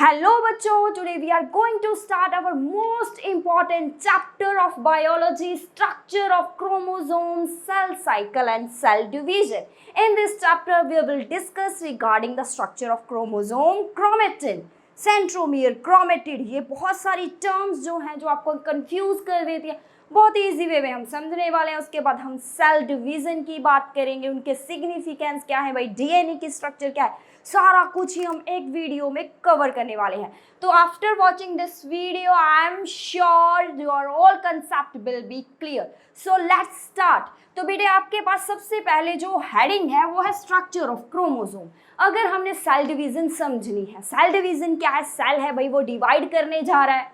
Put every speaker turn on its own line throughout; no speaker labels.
Hello बच्चों, today we are going to start our most important chapter of biology, structure of chromosomes, cell cycle and cell division. In this chapter we will discuss regarding the structure of chromosome, chromatin, centromere, chromatid, ये बहुत सारी terms जो हैं जो आपको confuse कर देती है, बहुत ही इजी वे में हम समझने वाले हैं। उसके बाद हम सेल डिवीजन की बात करेंगे, उनके सिग्निफिकेंस क्या है भाई, डीएनए की स्ट्रक्चर क्या है, सारा कुछ ही हम एक वीडियो में कवर करने वाले हैं। तो after watching this video I am sure your all concept will be clear. So let's start. तो बेटे आपके पास सबसे पहले जो हेडिंग है वो है स्ट्रक्चर ऑफ क्रोमोसोम। अगर हमने सेल डिवीजन समझनी है, सेल डिवीजन क्या है, सेल है भाई वो डिवाइड करने जा रहा है,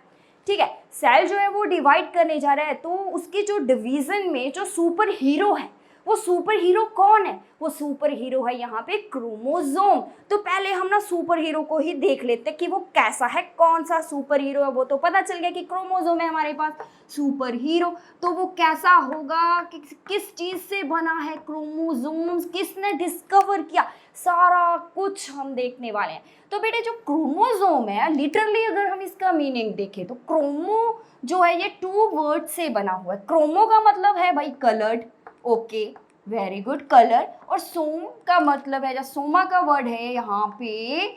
ठीक है, सेल जो है वो डिवाइड करने जा रहा है, तो उसकी जो डिवीजन में जो सुपर हीरो है, वो सुपर हीरो कौन है, वो सुपर हीरो है यहाँ पे क्रोमोसोम। तो पहले हम ना सुपर हीरो को ही देख लेते हैं कि वो कैसा है, कौन सा सुपर हीरो है। वो तो पता चल गया कि क्रोमोसोम है हमारे पास सुपर हीरो, तो वो कैसा होगा, किस चीज़ से बना है क्रोमोसोम्स, किसने डिस्कवर किया, सारा कुछ हम देखने वाले हैं। तो बेटे जो क्रोमोसोम है, लिटरली अगर हम इसका मीनिंग देखें तो क्रोमो जो है ये 2 वर्ड से बना हुआ है। क्रोमो का मतलब है भाई coloured, okay very good, colour, और सोम का मतलब है, जो सोमा का वर्ड है यहाँ पे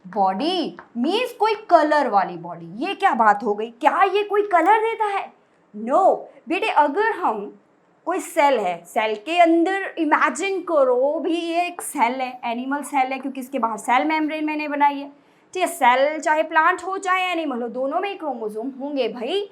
बॉडी, मीन्स कोई कलर वाली बॉडी। ये क्या बात हो गई, क्या ये कोई कलर देता है? नो बेटे, अगर हम कोई सेल है, सेल के अंदर इमेजिन करो भी ये एक सेल है, एनिमल सेल है क्योंकि इसके बाहर सेल मेम्ब्रेन मैंने बनाई है, ठीक है। सेल चाहे प्लांट हो चाहे एनिमल हो, दोनों में ही क्रोमोसोम होंगे भाई,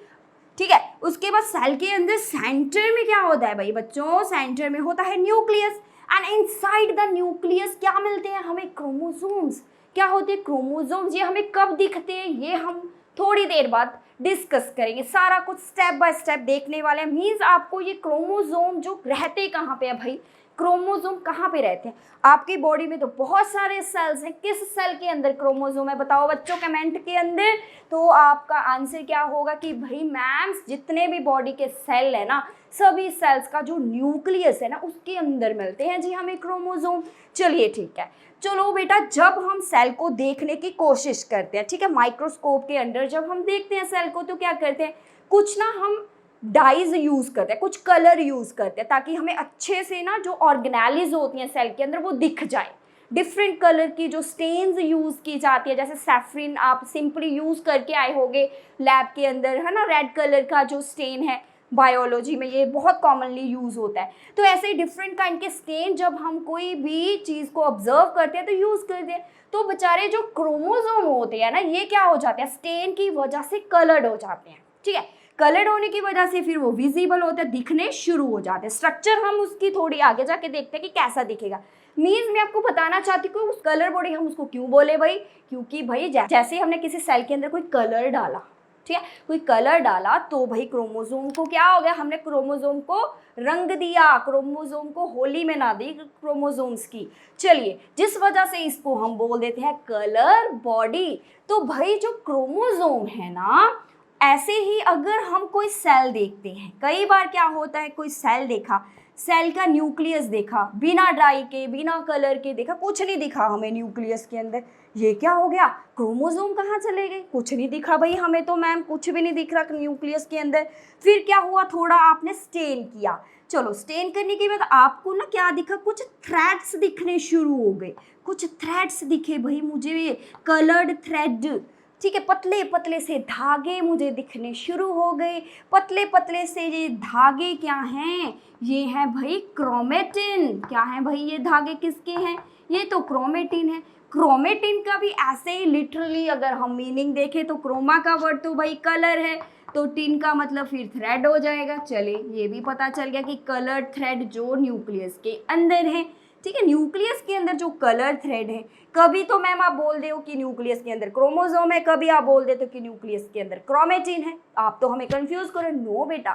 ठीक है। उसके बाद सेल के अंदर सेंटर में क्या होता है भाई बच्चों, सेंटर में होता है nucleus, and inside the nucleus क्या मिलते हैं हमें, क्रोमोसोम्स। क्या होते हैं क्रोमोसोम्स, ये हमें कब दिखते हैं ये हम थोड़ी देर बाद डिस्कस करेंगे, सारा कुछ स्टेप बाय स्टेप देखने वाले हैं। मीन्स आपको ये क्रोमोसोम जो रहते कहाँ पे है भाई, क्रोमोसोम कहाँ पे रहते हैं आपकी बॉडी में, तो बहुत सारे सेल्स हैं, किस सेल के अंदर क्रोमोसोम है बताओ बच्चों कमेंट के अंदर। तो आपका आंसर क्या होगा कि भाई मैम जितने भी बॉडी के सेल है ना, सभी सेल्स का जो न्यूक्लियस है ना उसके अंदर मिलते हैं जी हमें क्रोमोसोम। चलिए ठीक है, चलो बेटा जब हम सेल को देखने की कोशिश करते हैं, ठीक है, माइक्रोस्कोप के अंदर जब हम देखते हैं सेल को, तो क्या करते हैं, कुछ ना हम डाइज यूज़ करते हैं, कुछ कलर यूज़ करते हैं ताकि हमें अच्छे से ना जो ऑर्गेनेलिज होती हैं सेल के अंदर वो दिख जाए। डिफरेंट कलर की जो स्टेन्स यूज़ की जाती है, जैसे सैफरिन आप सिंपली यूज़ करके आए होंगे लैब के अंदर, है ना, रेड कलर का जो स्टेन है बायोलॉजी में ये बहुत कॉमनली यूज़ होता है। तो ऐसे ही डिफरेंट काइंड के स्टेन जब हम कोई भी चीज़ को ऑब्जर्व करते हैं तो यूज़ करते हैं। तो बेचारे जो क्रोमोसोम होते हैं ना, ये क्या हो जाते हैं, स्टेन की वजह से कलर्ड हो जाते हैं, ठीक है। कलर्ड होने की वजह से फिर वो विजिबल होते हैं, दिखने शुरू हो जाते हैं। स्ट्रक्चर हम उसकी थोड़ी आगे जाके देखते हैं कि कैसा दिखेगा। मीन्स मैं आपको बताना चाहती हूँ उस कलर बॉडी हम उसको क्यों बोले भाई, क्योंकि भाई जैसे हमने किसी सेल के अंदर कोई कलर डाला, ठीक है, कोई कलर डाला तो भाई क्रोमोसोम को क्या हो गया, हमने क्रोमोसोम को रंग दिया, क्रोमोसोम को होली में ना दी क्रोमोसोम्स की। चलिए जिस वजह से इसको हम बोल देते हैं कलर बॉडी। तो भाई जो क्रोमोसोम है ना, ऐसे ही अगर हम कोई सेल देखते हैं, कई बार क्या होता है कोई सेल देखा, सेल का न्यूक्लियस देखा, बिना डाई के बिना कलर के देखा, कुछ नहीं दिखा हमें न्यूक्लियस के अंदर, ये क्या हो गया, क्रोमोसोम कहाँ चले गए, कुछ नहीं दिखा भाई हमें, तो मैम कुछ भी नहीं दिख रहा न्यूक्लियस के अंदर। फिर क्या हुआ, थोड़ा आपने स्टेन किया, चलो स्टेन करने के बाद आपको ना क्या दिखा, कुछ थ्रेड्स दिखने शुरू हो गए, कुछ थ्रेड्स दिखे भाई मुझे, कलर्ड थ्रेड, ठीक है, पतले पतले से धागे मुझे दिखने शुरू हो गए। पतले पतले से ये धागे क्या हैं, ये हैं भाई क्रोमेटिन। क्या हैं भाई ये धागे, किसके हैं, ये तो क्रोमेटिन है। क्रोमेटिन का भी ऐसे ही लिटरली अगर हम मीनिंग देखें तो क्रोमा का वर्ड तो भाई कलर है, तो टिन का मतलब फिर थ्रेड हो जाएगा। चले ये भी पता चल गया कि कलर थ्रेड जो न्यूक्लियस के अंदर है, ठीक है, न्यूक्लियस के अंदर जो कलर थ्रेड है, कभी तो मैम आप बोल दे हो कि न्यूक्लियस के अंदर क्रोमोसोम है, कभी आप बोल देते हो कि न्यूक्लियस के अंदर क्रोमेटिन है, आप तो हमें कंफ्यूज करो। नो बेटा,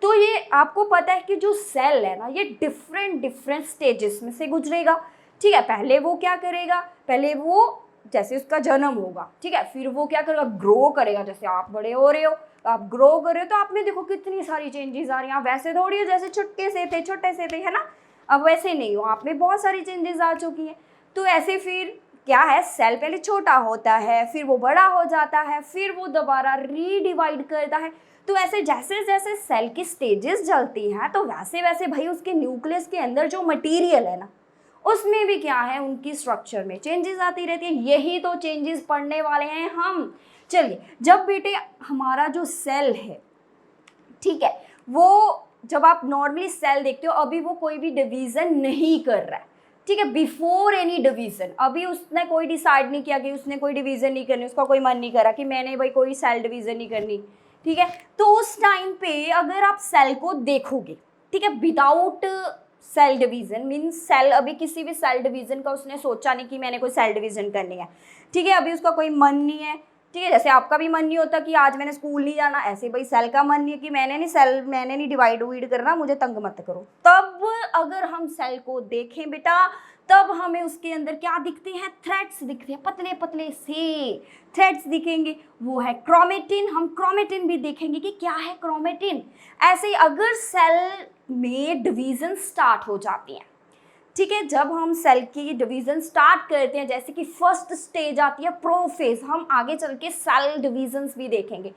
तो ये आपको पता है कि जो सेल है ना ये डिफरेंट स्टेजेस में से गुजरेगा, ठीक है। पहले वो क्या करेगा, पहले वो जैसे उसका जन्म होगा, ठीक है, फिर वो क्या करेगा, ग्रो करेगा, जैसे आप बड़े हो रहे हो, आप ग्रो कर रहे हो तो आप में देखो कितनी सारी चेंजेस आ रही हैं। वैसे थोड़ी हो जैसे छोटे से थे, है ना, अब वैसे नहीं हो, आप में बहुत सारी चेंजेस आ चुकी हैं। तो ऐसे फिर क्या है, सेल पहले छोटा होता है, फिर वो बड़ा हो जाता है, फिर वो दोबारा रीडिवाइड करता है। तो ऐसे जैसे जैसे सेल की स्टेजेस चलती हैं तो वैसे वैसे भाई उसके न्यूक्लियस के अंदर जो मटेरियल है ना, उसमें भी क्या है, उनकी स्ट्रक्चर में चेंजेस आती रहती है। यही तो चेंजेस पढ़ने वाले हैं हम। चलिए, जब बेटे हमारा जो सेल है, ठीक है, वो जब आप नॉर्मली सेल देखते हो, अभी वो कोई भी डिवीज़न नहीं कर रहा है, ठीक है, बिफोर एनी डिवीज़न, अभी उसने कोई डिसाइड नहीं किया कि उसने कोई डिवीज़न नहीं करनी, उसका कोई मन नहीं करा कि मैंने भाई कोई सेल डिवीज़न नहीं करनी, ठीक है। तो उस टाइम पे अगर आप सेल को देखोगे, ठीक है, without cell division, means cell, अभी किसी भी सेल डिवीज़न का उसने सोचा नहीं कि मैंने कोई सेल डिवीज़न करनी है, ठीक है, अभी उसका कोई मन नहीं है, ठीक है। जैसे आपका भी मन नहीं होता कि आज मैंने स्कूल नहीं जाना, ऐसे भाई सेल का मन नहीं है कि मैंने नहीं डिवाइड वाइड करना, मुझे तंग मत करो। तब अगर हम सेल को देखें बेटा, तब हमें उसके अंदर क्या दिखते हैं, थ्रेड्स दिखते हैं, पतले पतले से थ्रेड्स दिखेंगे, वो है क्रोमेटिन। हम क्रोमेटिन भी देखेंगे कि क्या है क्रोमेटिन। ऐसे ही अगर सेल में डिवीज़न स्टार्ट हो जाती हैं, ठीक है, जब हम सेल की डिवीज़न स्टार्ट करते हैं, जैसे कि फर्स्ट स्टेज आती है प्रोफेज, हम आगे चल के सेल डिवीज़न्स भी देखेंगे,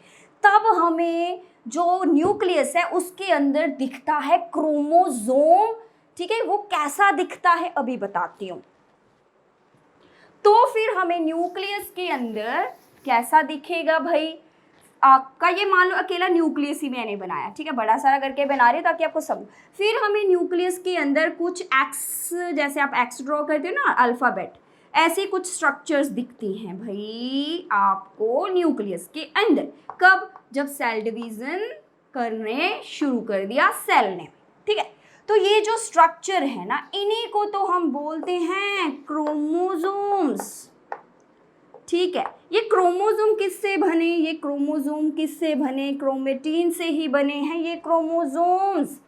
तब हमें जो न्यूक्लियस है उसके अंदर दिखता है क्रोमोसोम, ठीक है। वो कैसा दिखता है अभी बताती हूँ। तो फिर हमें न्यूक्लियस के अंदर कैसा दिखेगा भाई, आपका ये मान लो अकेला न्यूक्लियस ही मैंने बनाया, ठीक है, बड़ा सारा करके बना रही हूँ ताकि आपको समझ। फिर हमें न्यूक्लियस के अंदर कुछ एक्स, जैसे आप एक्स ड्रॉ करते हो ना अल्फ़ाबेट, ऐसे कुछ स्ट्रक्चर्स दिखती हैं भाई आपको न्यूक्लियस के अंदर। कब, जब सेल डिवीज़न करने शुरू कर दिया सेल ने, ठीक है। तो ये जो स्ट्रक्चर है ना, इन्हीं को तो हम बोलते हैं क्रोमोसोम्स, ठीक है। ये क्रोमोसोम किससे बने, ये क्रोमोसोम किससे बने, क्रोमेटिन से ही बने हैं ये क्रोमोसोम्स,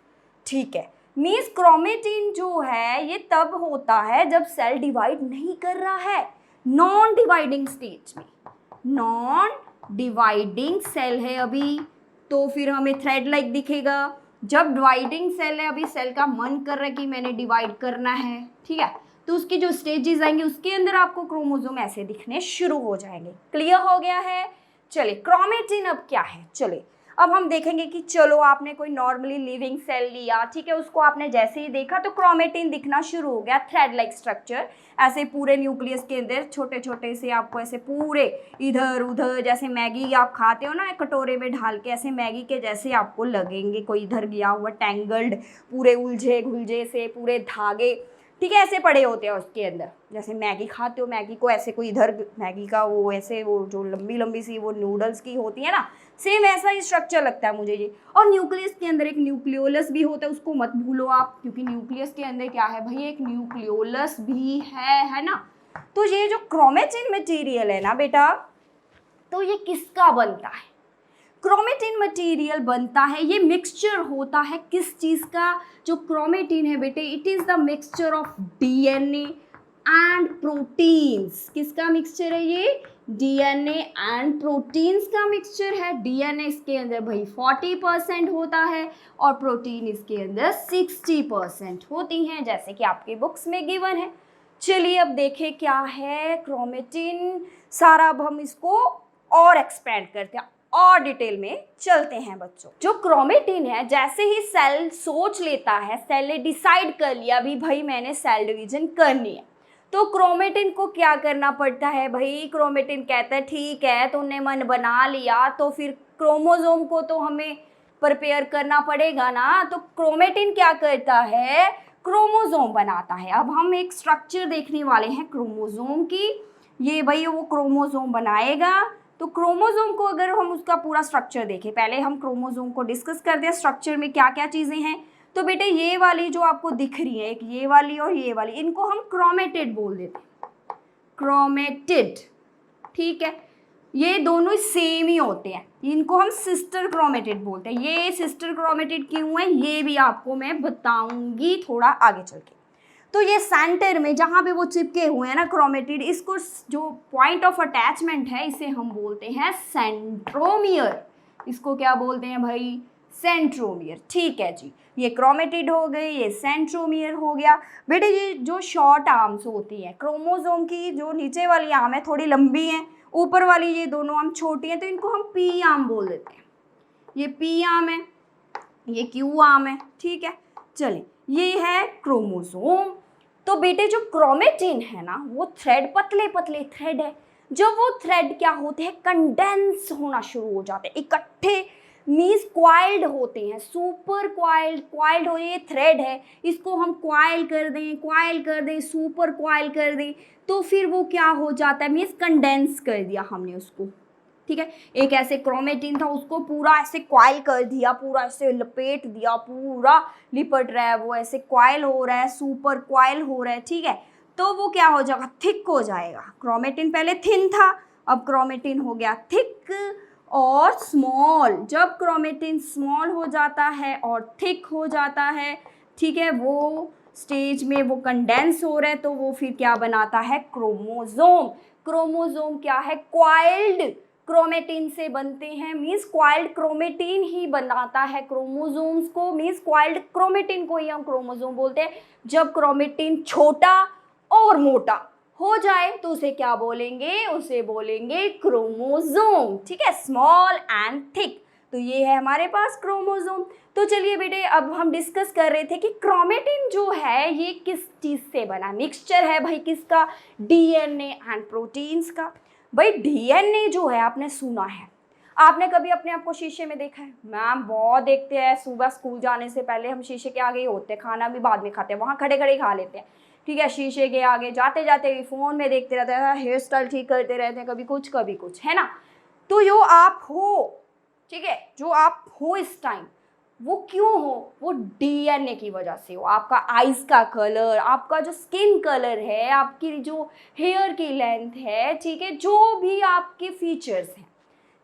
ठीक है। मीन्स क्रोमेटिन जो है ये तब होता है जब सेल डिवाइड नहीं कर रहा है, नॉन डिवाइडिंग स्टेज में, नॉन डिवाइडिंग सेल है अभी, तो फिर हमें थ्रेड लाइक दिखेगा। जब डिवाइडिंग सेल है, अभी सेल का मन कर रहा है कि मैंने डिवाइड करना है, ठीक है, तो उसकी जो स्टेजेस आएंगे उसके अंदर आपको क्रोमोसोम ऐसे दिखने शुरू हो जाएंगे। क्लियर हो गया है। चलिए, क्रोमेटिन अब क्या है, चलिए अब हम देखेंगे कि चलो आपने कोई नॉर्मली लिविंग सेल लिया, ठीक है, उसको आपने जैसे ही देखा तो क्रोमेटिन दिखना शुरू हो गया, थ्रेड लाइक स्ट्रक्चर, ऐसे पूरे न्यूक्लियस के अंदर छोटे छोटे से आपको ऐसे पूरे इधर उधर, जैसे मैगी आप खाते हो ना कटोरे में ढाल के, ऐसे मैगी के जैसे आपको लगेंगे, कोई इधर गया हुआ टैंगल्ड, पूरे उलझे घुलझे से पूरे धागे, ठीक है, ऐसे पड़े होते हैं उसके अंदर। जैसे मैगी खाते हो, मैगी को ऐसे कोई इधर मैगी का वो ऐसे वो जो लंबी लंबी सी वो नूडल्स की होती है ना, सेम ऐसा ही स्ट्रक्चर लगता है मुझे ये। और न्यूक्लियस के अंदर एक न्यूक्लियोलस भी होता है, उसको मत भूलो आप, क्योंकि न्यूक्लियस के अंदर क्या है भाई, एक न्यूक्लियोलस भी है ना। तो ये जो क्रोमेटिन मटीरियल है ना बेटा, तो ये किसका बनता है, क्रोमेटिन मटेरियल बनता है, ये मिक्सचर होता है किस चीज़ का, जो क्रोमेटिन है बेटे, it is the mixture of DNA and proteins. किसका मिक्सचर है ये, डीएनए एंड प्रोटीन्स का मिक्सचर है। डीएनए इसके अंदर भाई 40% होता है और प्रोटीन इसके अंदर 60% होती हैं, जैसे कि आपके बुक्स में गिवन है। चलिए अब देखें क्या है क्रोमेटिन, सारा अब हम इसको और एक्सपेंड करते हैं और डिटेल में चलते हैं बच्चों। जो क्रोमेटिन है, जैसे ही सेल सोच लेता है, सेल ने डिसाइड कर लिया भी भाई मैंने सेल डिवीजन करनी है, तो क्रोमेटिन को क्या करना पड़ता है भाई, क्रोमेटिन कहता है ठीक है तुमने मन बना लिया, तो फिर क्रोमोसोम को तो हमें प्रिपेयर करना पड़ेगा ना। तो क्रोमेटिन क्या करता है, क्रोमोसोम बनाता है। अब हम एक स्ट्रक्चर देखने वाले हैं क्रोमोसोम की, ये भाई वो क्रोमोसोम बनाएगा। तो क्रोमोसोम को अगर हम उसका पूरा स्ट्रक्चर देखें, पहले हम क्रोमोसोम को डिस्कस कर दें, स्ट्रक्चर में क्या क्या चीज़ें हैं। तो बेटे ये वाली जो आपको दिख रही है, एक ये वाली और ये वाली, इनको हम क्रोमेटिड बोल देते हैं, क्रोमेटिड, ठीक है। ये दोनों सेम ही होते हैं, इनको हम सिस्टर क्रोमेटिड बोलते हैं। ये सिस्टर क्रोमेटिड क्यों है ये भी आपको मैं बताऊंगी थोड़ा आगे चल के। तो ये सेंटर में जहाँ पे वो चिपके हुए हैं ना क्रोमेटिड, इसको जो पॉइंट ऑफ अटैचमेंट है इसे हम बोलते हैं सेंट्रोमियर। इसको क्या बोलते हैं भाई, सेंट्रोमियर। ठीक है जी, ये क्रोमेटिड हो गई, ये सेंट्रोमियर हो गया। बेटे ये जो शॉर्ट आर्म्स होती हैं क्रोमोसोम की, जो नीचे वाली आर्म है थोड़ी लंबी है, ऊपर वाली ये दोनों आर्म छोटी हैं, तो इनको हम पी आर्म बोल देते हैं। ये पी आर्म है, ये क्यू आर्म है। ठीक है, चलिए ये है क्रोमोसोम। तो बेटे जो क्रोमेटिन है ना, वो थ्रेड, पतले पतले थ्रेड है। जब वो थ्रेड क्या होते हैं, कंडेंस होना शुरू हो जाते हैं, इकट्ठे मीन्स क्वाइल्ड होते हैं, सुपर क्वाइल्ड। क्वाइल्ड हो, ये थ्रेड है, इसको हम क्वाइल कर दें, क्वाइल कर दें, सुपर क्वाइल कर दें, तो फिर वो क्या हो जाता है, मीन्स कंडेंस कर दिया हमने उसको। ठीक है, एक ऐसे क्रोमेटिन था, उसको पूरा ऐसे क्वाइल कर दिया, पूरा ऐसे लपेट दिया, पूरा लिपट रहा है, वो ऐसे क्वाइल हो रहा है, सुपर क्वाइल हो रहा है। ठीक है, तो वो क्या हो जाएगा, थिक हो जाएगा। क्रोमेटिन पहले थिन था, अब क्रोमेटिन हो गया थिक और स्मॉल। जब क्रोमेटिन स्मॉल हो जाता है और थिक हो जाता है, ठीक है, वो स्टेज में वो कंडेंस हो रहा है, तो वो फिर क्या बनाता है, क्रोमोसोम। क्रोमोसोम क्या है, क्वाइल्ड क्रोमेटिन से बनते हैं, मीन्स क्वाइल्ड क्रोमेटिन ही बनाता है क्रोमोसोम्स को, मीन्स क्वाइल्ड क्रोमेटिन को ही हम क्रोमोसोम बोलते हैं। जब क्रोमेटिन छोटा और मोटा हो जाए तो उसे क्या बोलेंगे, उसे बोलेंगे क्रोमोसोम। ठीक है, स्मॉल एंड थिक। तो ये है हमारे पास क्रोमोसोम। तो चलिए बेटे, अब हम डिस्कस कर रहे थे कि क्रोमेटिन जो है ये किस चीज़ से बना, मिक्सचर है भाई किसका, डीएनए एंड प्रोटीन्स का। भाई डीएनए जो है, आपने सुना है, आपने कभी अपने आप को शीशे में देखा है? मैम बहुत देखते हैं, सुबह स्कूल जाने से पहले हम शीशे के आगे ही होते हैं, खाना भी बाद में खाते हैं, वहाँ खड़े खड़े खा लेते हैं। ठीक है, शीशे के आगे जाते जाते भी फ़ोन में देखते रहते हैं, हेयर स्टाइल ठीक करते रहते हैं, कभी कुछ, है ना। तो जो आप हो, ठीक है, जो आप हो इस टाइम, वो क्यों हो, वो डीएनए की वजह से हो। आपका आइज़ का कलर, आपका जो स्किन कलर है, आपकी जो हेयर की लेंथ है, ठीक है, जो भी आपके फीचर्स हैं,